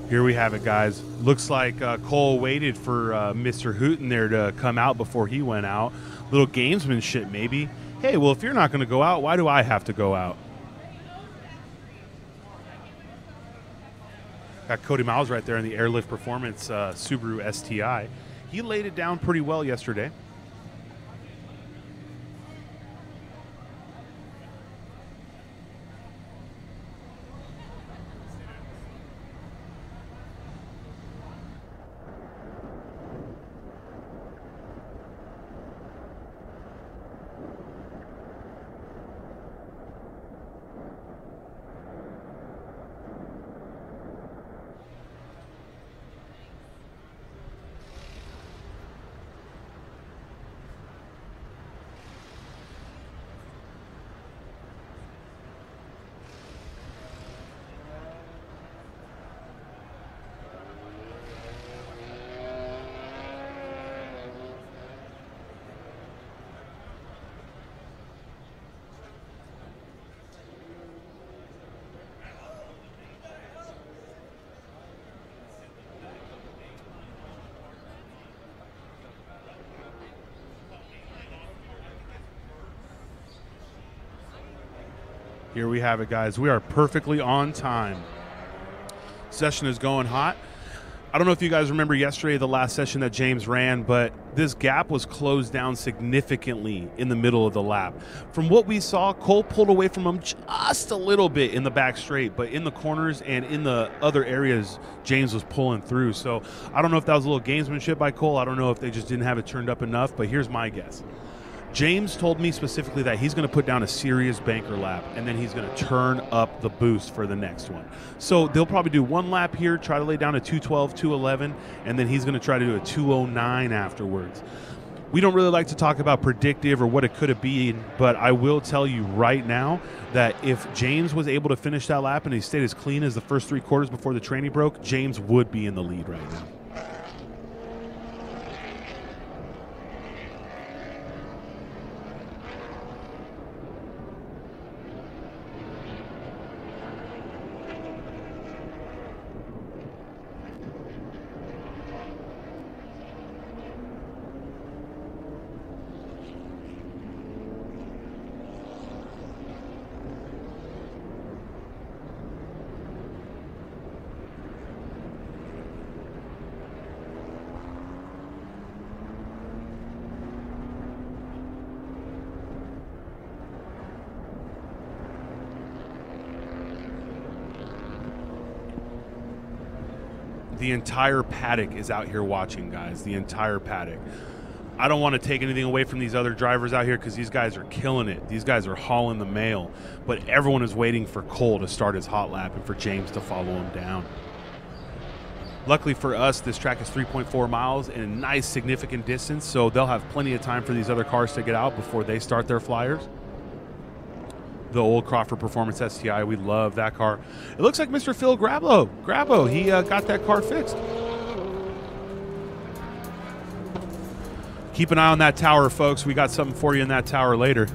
Here we have it, guys. Looks like Cole waited for Mr. Hooten there to come out before he went out. Little gamesmanship, maybe. Hey, well, if you're not going to go out, why do I have to go out? Got Cody Miles right there in the Airlift Performance Subaru STI. He laid it down pretty well yesterday. Here we have it, guys. We are perfectly on time. Session is going hot. I don't know if you guys remember yesterday, the last session that James ran, but this gap was closed down significantly in the middle of the lap. From what we saw, Cole pulled away from him just a little bit in the back straight, but in the corners and in the other areas, James was pulling through. So I don't know if that was a little gamesmanship by Cole. I don't know if they just didn't have it turned up enough, but here's my guess. James told me specifically that he's going to put down a serious banker lap, and then he's going to turn up the boost for the next one. So they'll probably do one lap here, try to lay down a 212, 211, and then he's going to try to do a 209 afterwards. We don't really like to talk about predictive or what it could have been, but I will tell you right now that if James was able to finish that lap and he stayed as clean as the first 3 quarters before the tranny broke, James would be in the lead right now. The entire paddock is out here watching, guys. The entire paddock. I don't want to take anything away from these other drivers out here because these guys are killing it. These guys are hauling the mail. But everyone is waiting for Cole to start his hot lap and for James to follow him down. Luckily for us, this track is 3.4 miles and a nice significant distance, so they'll have plenty of time for these other cars to get out before they start their flyers. The old Crawford Performance STI, we love that car. It looks like Mr. Phil Grabo, he got that car fixed. Keep an eye on that tower, folks. We got something for you in that tower later.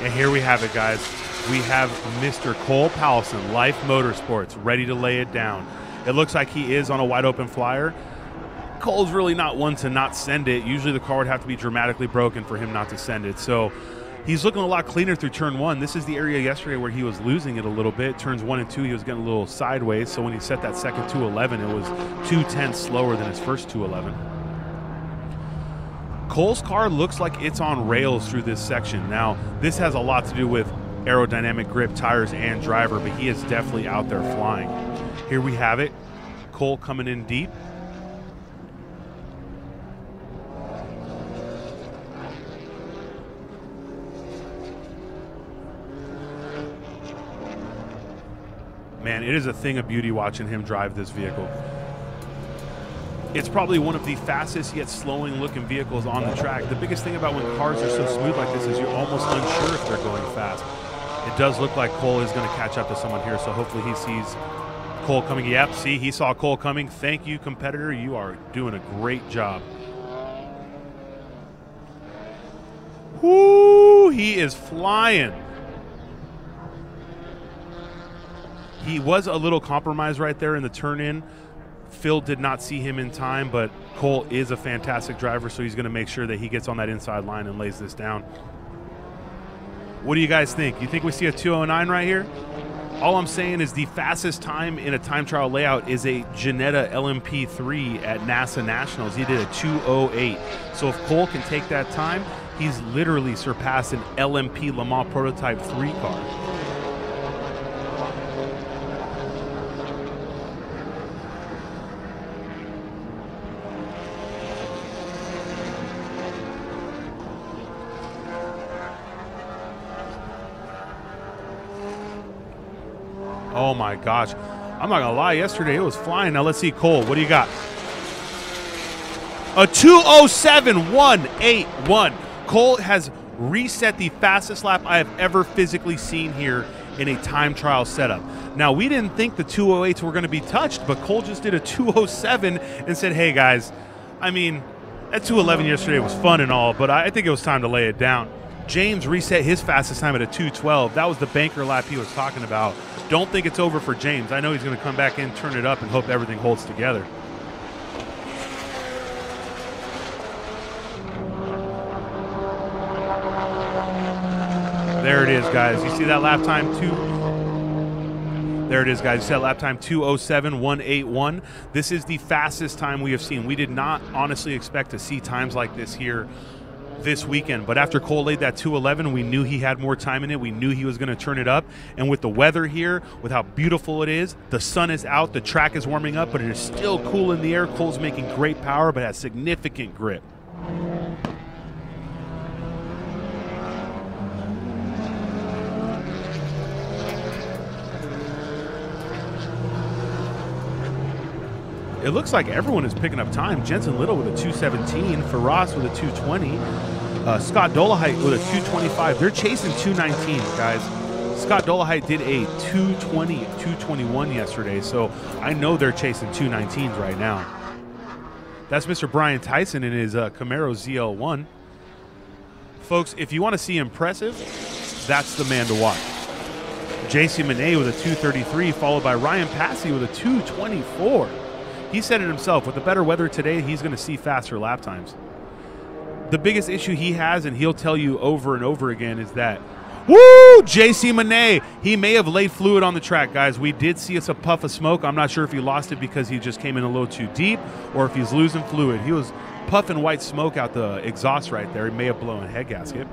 And here we have it, guys. We have Mr. Cole Powelson, Life Motorsports, ready to lay it down. It looks like he is on a wide open flyer. Cole's really not one to not send it. Usually the car would have to be dramatically broken for him not to send it. So he's looking a lot cleaner through turn 1. This is the area yesterday where he was losing it a little bit. Turns 1 and 2, he was getting a little sideways. So when he set that second 211, it was 2/10 slower than his first 211. Cole's car looks like it's on rails through this section. Now, this has a lot to do with aerodynamic grip, tires, and driver, but he is definitely out there flying. Here we have it. Cole coming in deep. Man, it is a thing of beauty watching him drive this vehicle. It's probably one of the fastest yet slowing looking vehicles on the track. The biggest thing about when cars are so smooth like this is you're almost unsure if they're going fast. It does look like Cole is going to catch up to someone here, so hopefully he sees Cole coming. Yep, see, he saw Cole coming. Thank you, competitor. You are doing a great job. Woo, he is flying. He was a little compromised right there in the turn-in. Phil did not see him in time, but Cole is a fantastic driver, so he's going to make sure that he gets on that inside line and lays this down. What do you guys think? You think we see a 209 right here? All I'm saying is the fastest time in a time trial layout is a Ginetta LMP3 at NASA Nationals. He did a 208. So if Cole can take that time, he's literally surpassed an LMP Le Mans Prototype 3 car. Oh my gosh. I'm not gonna lie, yesterday it was flying. Now let's see Cole. What do you got? A 2:07.181. Cole has reset the fastest lap I have ever physically seen here in a time trial setup. Now, we didn't think the 208s were gonna be touched, but Cole just did a 2:07 and said, hey guys, I mean, that 2:11 yesterday was fun and all, but I think it was time to lay it down. James reset his fastest time at a 2:12. That was the banker lap he was talking about. Don't think it's over for James. I know he's going to come back in, turn it up, and hope everything holds together. There it is, guys. You see that lap time There it is, guys. You see that lap time 2:07.181. This is the fastest time we have seen. We did not honestly expect to see times like this here this weekend, but after Cole laid that 2:11, we knew he had more time in it. We knew he was going to turn it up, and with the weather here, with how beautiful it is, the sun is out, the track is warming up, but it is still cool in the air. Cole's making great power, but has significant grip. It looks like everyone is picking up time. Jensen Little with a 2:17, Faraz with a 2:20, Scott Dolehite with a 2:25. They're chasing 2:19, guys. Scott Dolehite did a 2:20, 2:21 yesterday, so I know they're chasing 2:19s right now. That's Mr. Brian Tyson in his Camaro ZL1. Folks, if you want to see impressive, that's the man to watch. JC Monet with a 2:33, followed by Ryan Passey with a 2:24. He said it himself. With the better weather today, he's going to see faster lap times. The biggest issue he has, and he'll tell you over and over again, is that, woo, JC Monet, he may have laid fluid on the track, guys. We did see us a puff of smoke. I'm not sure if he lost it because he just came in a little too deep or if he's losing fluid. He was puffing white smoke out the exhaust right there. He may have blown a head gasket.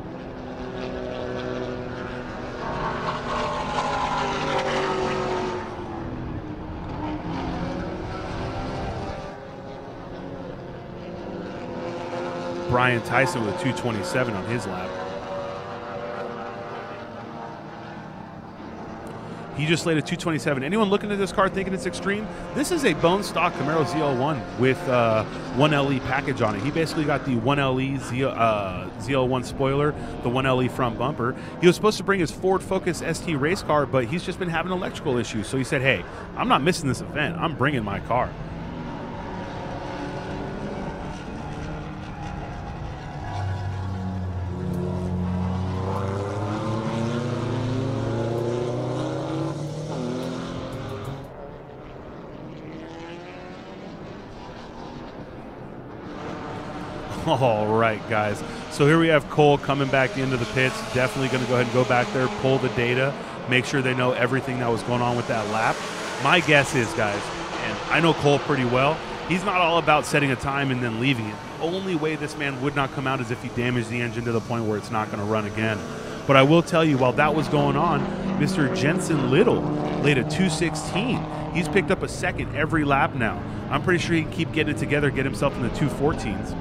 Brian Tyson with a 227 on his lap. He just laid a 227. Anyone looking at this car thinking it's extreme? This is a bone stock Camaro ZL1 with 1LE package on it. He basically got the 1LE ZL1 spoiler, the 1LE front bumper. He was supposed to bring his Ford Focus ST race car, but he's just been having electrical issues. So he said, hey, I'm not missing this event. I'm bringing my car. All right, guys. So here we have Cole coming back into the pits. Definitely going to go ahead and go back there, pull the data, make sure they know everything that was going on with that lap. My guess is, guys, and I know Cole pretty well, he's not all about setting a time and then leaving it. The only way this man would not come out is if he damaged the engine to the point where it's not going to run again. But I will tell you, while that was going on, Mr. Jensen Little laid a 216. He's picked up a second every lap now. I'm pretty sure he can keep getting it together, get himself in the 214s.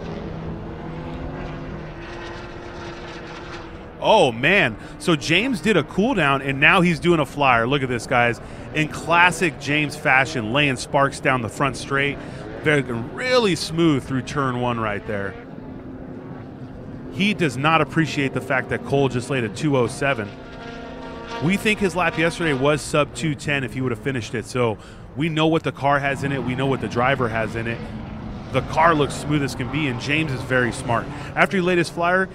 Oh, man. So James did a cool down, and now he's doing a flyer. Look at this, guys. In classic James fashion, laying sparks down the front straight. Really smooth through turn one right there. He does not appreciate the fact that Cole just laid a 207. We think his lap yesterday was sub 210 if he would have finished it. So we know what the car has in it. We know what the driver has in it. The car looks smooth as can be, and James is very smart. After he laid his flyer,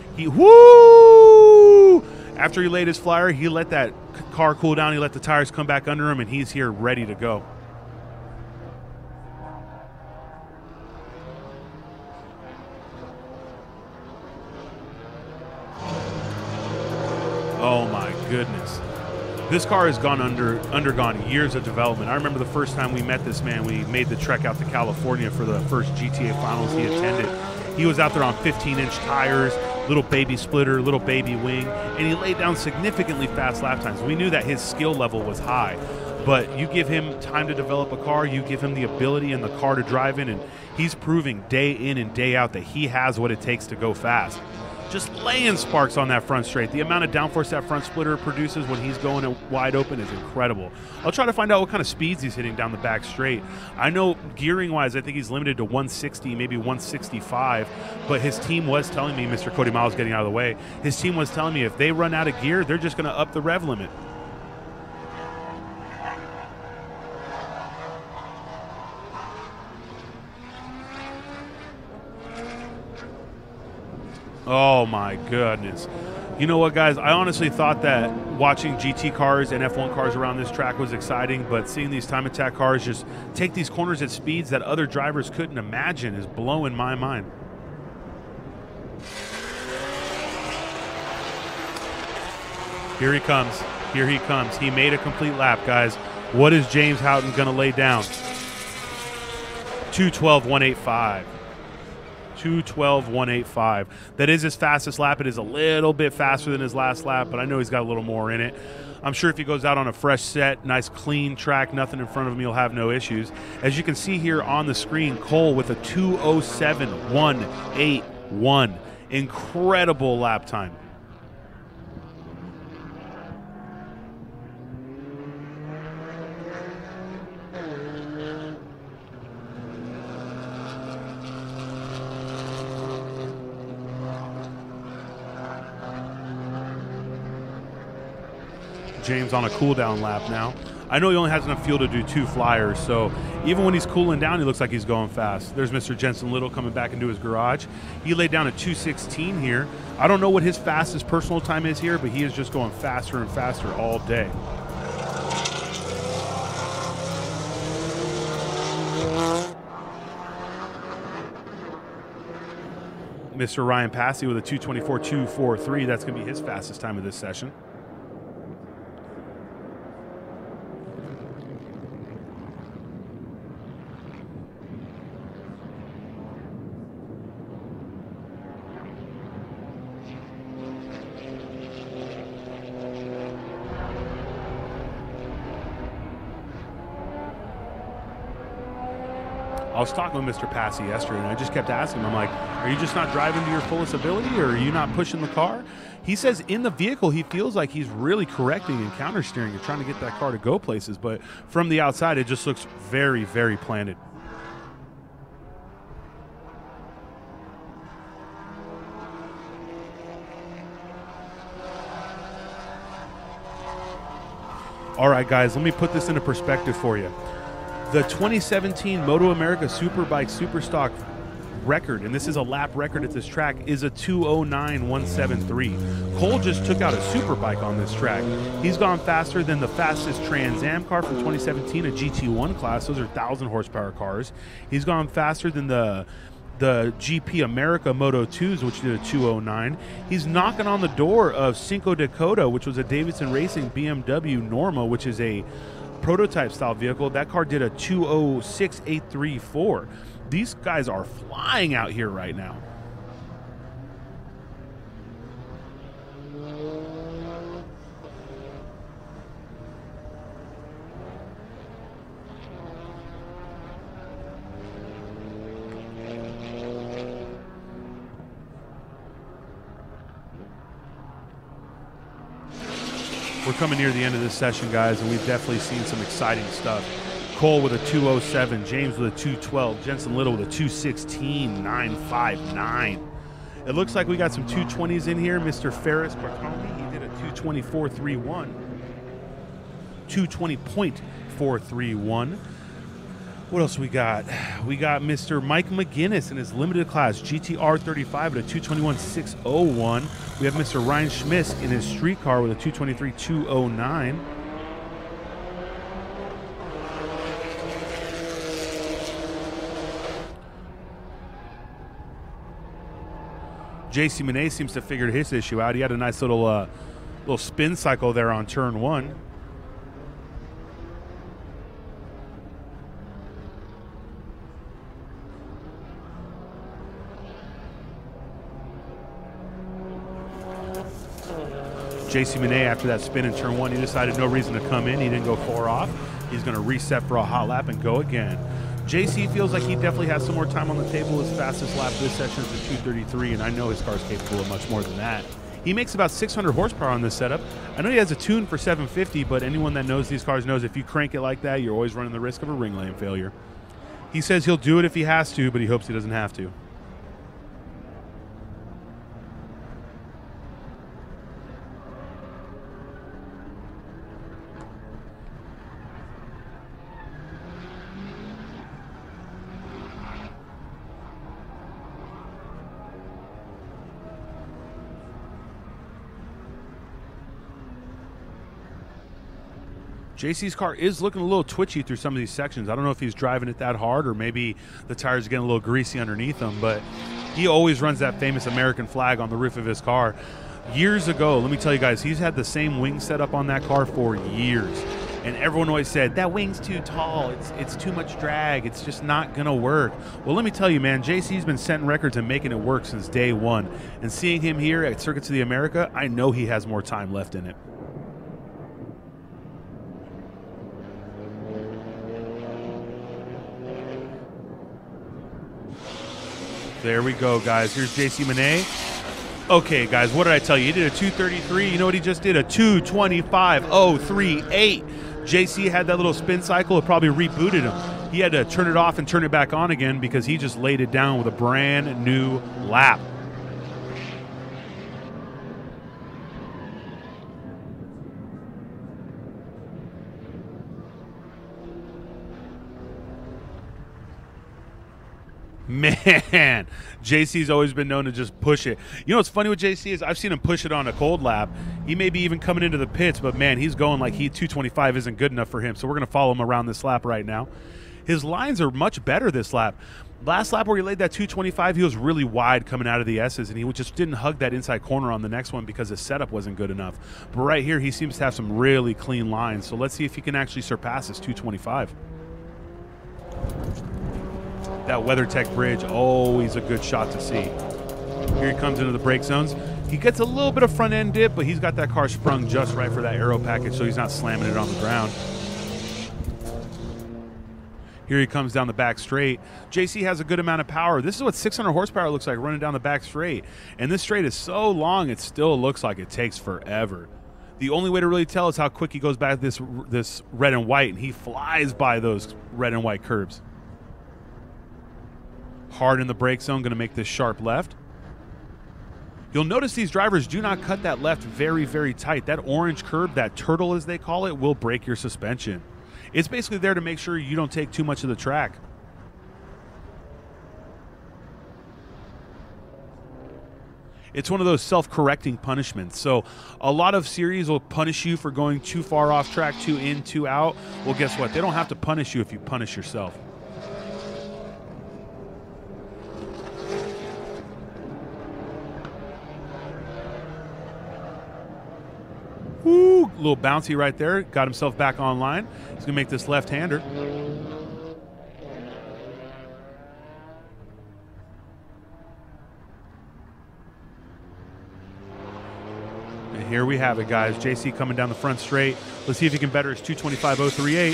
After he laid his flyer, he let that car cool down. He let the tires come back under him, and he's here ready to go. Oh, my goodness. This car has undergone years of development. I remember the first time we met this man, we made the trek out to California for the first GTA finals he attended. He was out there on 15-inch tires, little baby splitter, little baby wing, and he laid down significantly fast lap times. We knew that his skill level was high, but you give him time to develop a car, you give him the ability and the car to drive in, and he's proving day in and day out that he has what it takes to go fast. Just laying sparks on that front straight. The amount of downforce that front splitter produces when he's going it wide open is incredible. I'll try to find out what kind of speeds he's hitting down the back straight. I know gearing-wise, I think he's limited to 160, maybe 165, but his team was telling me, Mr. Cody Miles getting out of the way, his team was telling me if they run out of gear, they're just going to up the rev limit. Oh, my goodness. You know what, guys? I honestly thought that watching GT cars and F1 cars around this track was exciting, but seeing these time attack cars just take these corners at speeds that other drivers couldn't imagine is blowing my mind. Here he comes. Here he comes. He made a complete lap, guys. What is James Houghton going to lay down? 2:12.185. 2:12.185. That is his fastest lap. It is a little bit faster than his last lap, but I know he's got a little more in it. I'm sure if he goes out on a fresh set, nice clean track, nothing in front of him, he'll have no issues. As you can see here on the screen, Cole with a 2:07.181. Incredible lap time. James on a cool down lap now. I know he only has enough fuel to do 2 flyers, so even when he's cooling down, he looks like he's going fast. There's Mr. Jensen Little coming back into his garage. He laid down a 2:16 here. I don't know what his fastest personal time is here, but he is just going faster and faster all day. Mr. Ryan Passey with a 2:24.243. That's going to be his fastest time of this session. I was talking with Mr. Passey yesterday, and I just kept asking him, I'm like, are you just not driving to your fullest ability, or are you not pushing the car? He says in the vehicle he feels like he's really correcting and countersteering and trying to get that car to go places, but from the outside it just looks very, very planted. All right, guys, let me put this into perspective for you. The 2017 Moto America Superbike Superstock record, and this is a lap record at this track, is a 2:09.173. Cole just took out a Superbike on this track. He's gone faster than the fastest Trans Am car from 2017, a GT1 class. Those are 1,000 horsepower cars. He's gone faster than the GP America Moto 2s, which did a 2:09. He's knocking on the door of Cinco Dakota, which was a Davidson Racing BMW Norma, which is a prototype style vehicle. That car did a 2:06.834. These guys are flying out here right now. We're coming near the end of this session, guys, and we've definitely seen some exciting stuff. Cole with a 2:07, James with a 2:12, Jensen Little with a 2:16.959. It looks like we got some 220s in here. Mr. Ferris Bartolome, he did a 2:24.31. 2:20.431. What else we got? We got Mr. Mike McGinnis in his limited class GTR 35 at a 2:21.601. We have Mr. Ryan Schmiss in his street car with a 2:23.209. JC Monet seems to have figured his issue out. He had a nice little spin cycle there on turn one. JC Monet, after that spin in turn one, he decided no reason to come in. He didn't go far off. He's going to reset for a hot lap and go again. JC feels like he definitely has some more time on the table. His fastest lap this session is a 2:33, and I know his car's capable of much more than that. He makes about 600 horsepower on this setup. I know he has a tune for 750, but anyone that knows these cars knows if you crank it like that, you're always running the risk of a ring lane failure. He says he'll do it if he has to, but he hopes he doesn't have to. JC's car is looking a little twitchy through some of these sections. I don't know if he's driving it that hard or maybe the tires are getting a little greasy underneath him, but he always runs that famous American flag on the roof of his car. Years ago, let me tell you guys, he's had the same wing setup on that car for years. And everyone always said, that wing's too tall, it's too much drag, it's just not going to work. Well, let me tell you, man, JC's been setting records and making it work since day one. And seeing him here at Circuits of the America, I know he has more time left in it. There we go, guys. Here's JC Monet. Okay, guys, what did I tell you? He did a 2:33. You know what he just did? A 2:25.038. JC had that little spin cycle. It probably rebooted him. He had to turn it off and turn it back on again because he just laid it down with a brand new lap. Man, JC's always been known to just push it. You know what's funny with JC is I've seen him push it on a cold lap. He may be even coming into the pits, but man, he's going like 225 isn't good enough for him. So we're going to follow him around this lap right now. His lines are much better this lap. Last lap where he laid that 225, he was really wide coming out of the S's, and he just didn't hug that inside corner on the next one because his setup wasn't good enough. But right here, he seems to have some really clean lines. So let's see if he can actually surpass his 225. That WeatherTech bridge, always a good shot to see. Here he comes into the brake zones. He gets a little bit of front end dip, but he's got that car sprung just right for that aero package, so he's not slamming it on the ground. Here he comes down the back straight. JC has a good amount of power. This is what 600 horsepower looks like running down the back straight. And this straight is so long, it still looks like it takes forever. The only way to really tell is how quick he goes back this red and white, and he flies by those red and white curbs. Hard in the brake zone, going to make this sharp left. You'll notice these drivers do not cut that left very, very tight. That orange curb, that turtle as they call it, will break your suspension. It's basically there to make sure you don't take too much of the track. It's one of those self-correcting punishments. So a lot of series will punish you for going too far off track, too in, too out. Well, guess what? They don't have to punish you if you punish yourself. Woo, a little bouncy right there. Got himself back online. He's going to make this left-hander. And here we have it, guys. JC coming down the front straight. Let's see if he can better his 225.038.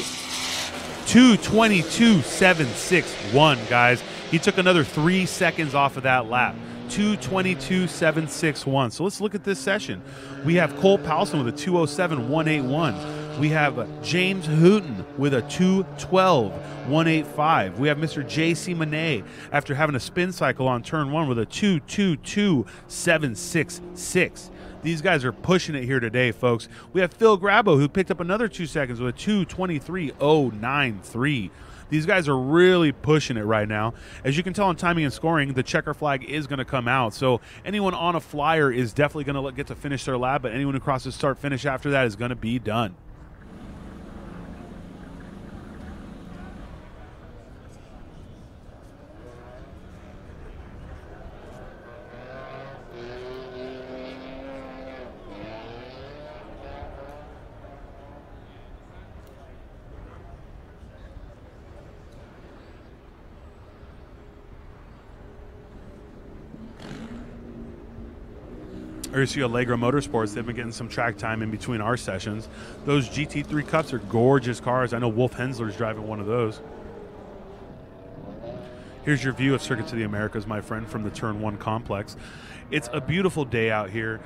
222.761, guys. He took another 3 seconds off of that lap. 222.761. So let's look at this session. We have Cole Powelson with a 207.181. We have James Hooten with a 212.185. We have Mr. J.C. Monet after having a spin cycle on turn 1 with a 222.766. These guys are pushing it here today, folks. We have Phil Grabo, who picked up another 2 seconds with a 223.093. These guys are really pushing it right now. As you can tell on timing and scoring, the checker flag is going to come out. So anyone on a flyer is definitely going to get to finish their lap, but anyone who crosses start-finish after that is going to be done. Or you see Allegro Motorsports, they've been getting some track time in between our sessions. Those GT3 Cups are gorgeous cars. I know Wolf Hensler's driving one of those. Here's your view of Circuits of the Americas, my friend, from the Turn 1 complex. It's a beautiful day out here.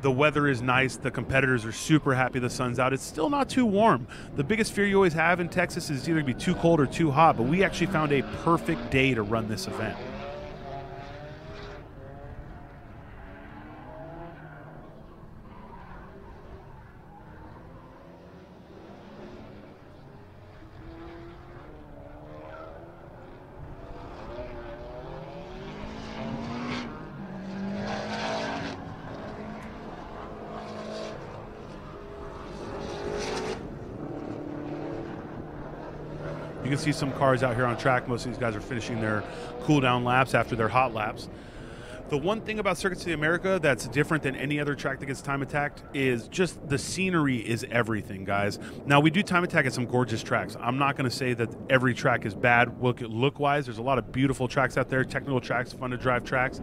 The weather is nice. The competitors are super happy the sun's out. It's still not too warm. The biggest fear you always have in Texas is either to be too cold or too hot, but we actually found a perfect day to run this event. You can see some cars out here on track. Most of these guys are finishing their cool-down laps after their hot laps. The one thing about Circuits of the America that's different than any other track that gets time attacked is just the scenery is everything, guys. Now, we do time attack at some gorgeous tracks. I'm not going to say that every track is bad look-wise. There's a lot of beautiful tracks out there, technical tracks, fun to drive tracks.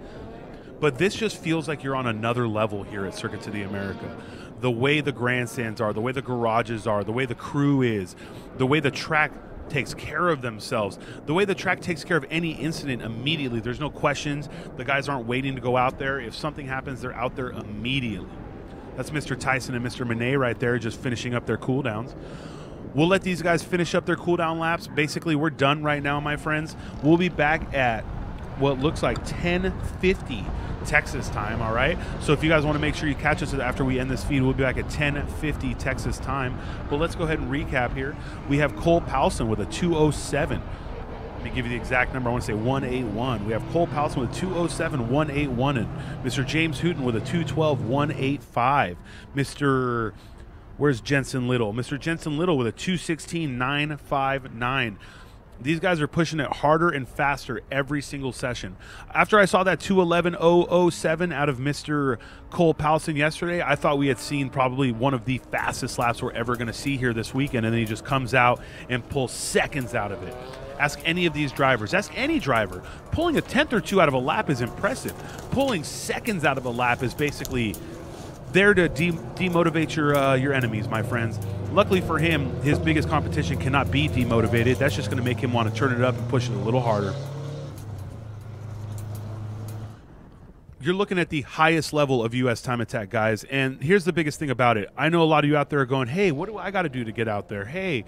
But this just feels like you're on another level here at Circuits of the America. The way the grandstands are, the way the garages are, the way the crew is, the way the track takes care of themselves, the way the track takes care of any incident immediately. There's no questions. The guys aren't waiting to go out there. If something happens, they're out there immediately. That's Mr. Tyson and Mr. Monet right there just finishing up their cooldowns. We'll let these guys finish up their cooldown laps. Basically, we're done right now, my friends. We'll be back at what looks like 10:50 Texas time, all right? So if you guys want to make sure you catch us after we end this feed, we'll be back at 10:50 Texas time. But let's go ahead and recap here. We have Cole Powelson with a 207. Let me give you the exact number. I want to say 181. We have Cole Powelson with a 207.181, and Mr. James Hooten with a 212.185. Where's Jensen Little? Mr. Jensen Little with a 216.959. These guys are pushing it harder and faster every single session. After I saw that 2:11.007 out of Mr. Cole Powelson yesterday, I thought we had seen probably one of the fastest laps we're ever going to see here this weekend, and then he just comes out and pulls seconds out of it. Ask any of these drivers. Ask any driver. Pulling a tenth or two out of a lap is impressive. Pulling seconds out of a lap is basically there to demotivate your enemies, my friends. Luckily for him, his biggest competition cannot be demotivated. That's just going to make him want to turn it up and push it a little harder. You're looking at the highest level of U.S. time attack, guys. And here's the biggest thing about it. I know a lot of you out there are going, hey, what do I got to do to get out there? Hey,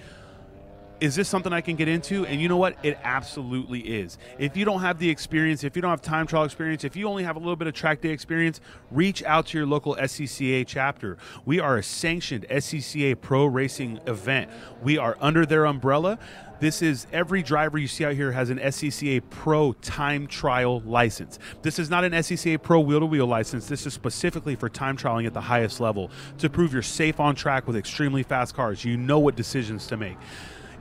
is this something I can get into? And you know what? It absolutely is. If you don't have the experience, if you don't have time trial experience, if you only have a little bit of track day experience, reach out to your local SCCA chapter. We are a sanctioned SCCA pro racing event. We are under their umbrella. This is every driver you see out here has an SCCA Pro time trial license. This is not an SCCA Pro wheel-to-wheel license. This is specifically for time trialing at the highest level to prove you're safe on track with extremely fast cars. You know what decisions to make.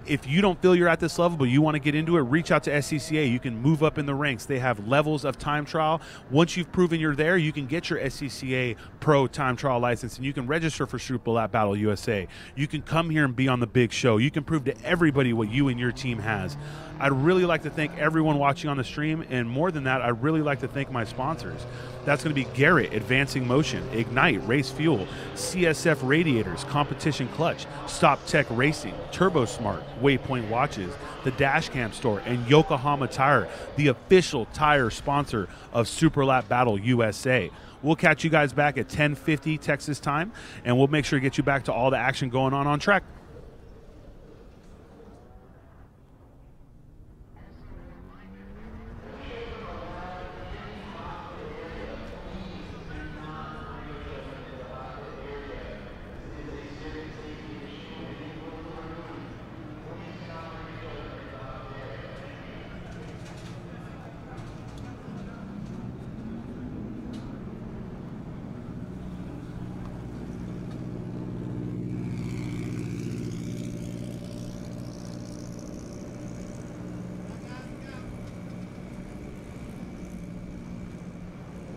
If you don't feel you're at this level, but you want to get into it, reach out to SCCA. You can move up in the ranks. They have levels of time trial. Once you've proven you're there, you can get your SCCA Pro time trial license, and you can register for Super Lap Battle USA. You can come here and be on the big show. You can prove to everybody what you and your team has. I'd really like to thank everyone watching on the stream, and more than that, I'd really like to thank my sponsors. That's going to be Garrett, Advancing Motion, Ignite, Race Fuel, CSF Radiators, Competition Clutch, Stop Tech Racing, Turbo Smart, Waypoint Watches, the Dashcam Store, and Yokohama Tire, the official tire sponsor of Super Lap Battle USA. We'll catch you guys back at 10:50 Texas time, and we'll make sure to get you back to all the action going on track.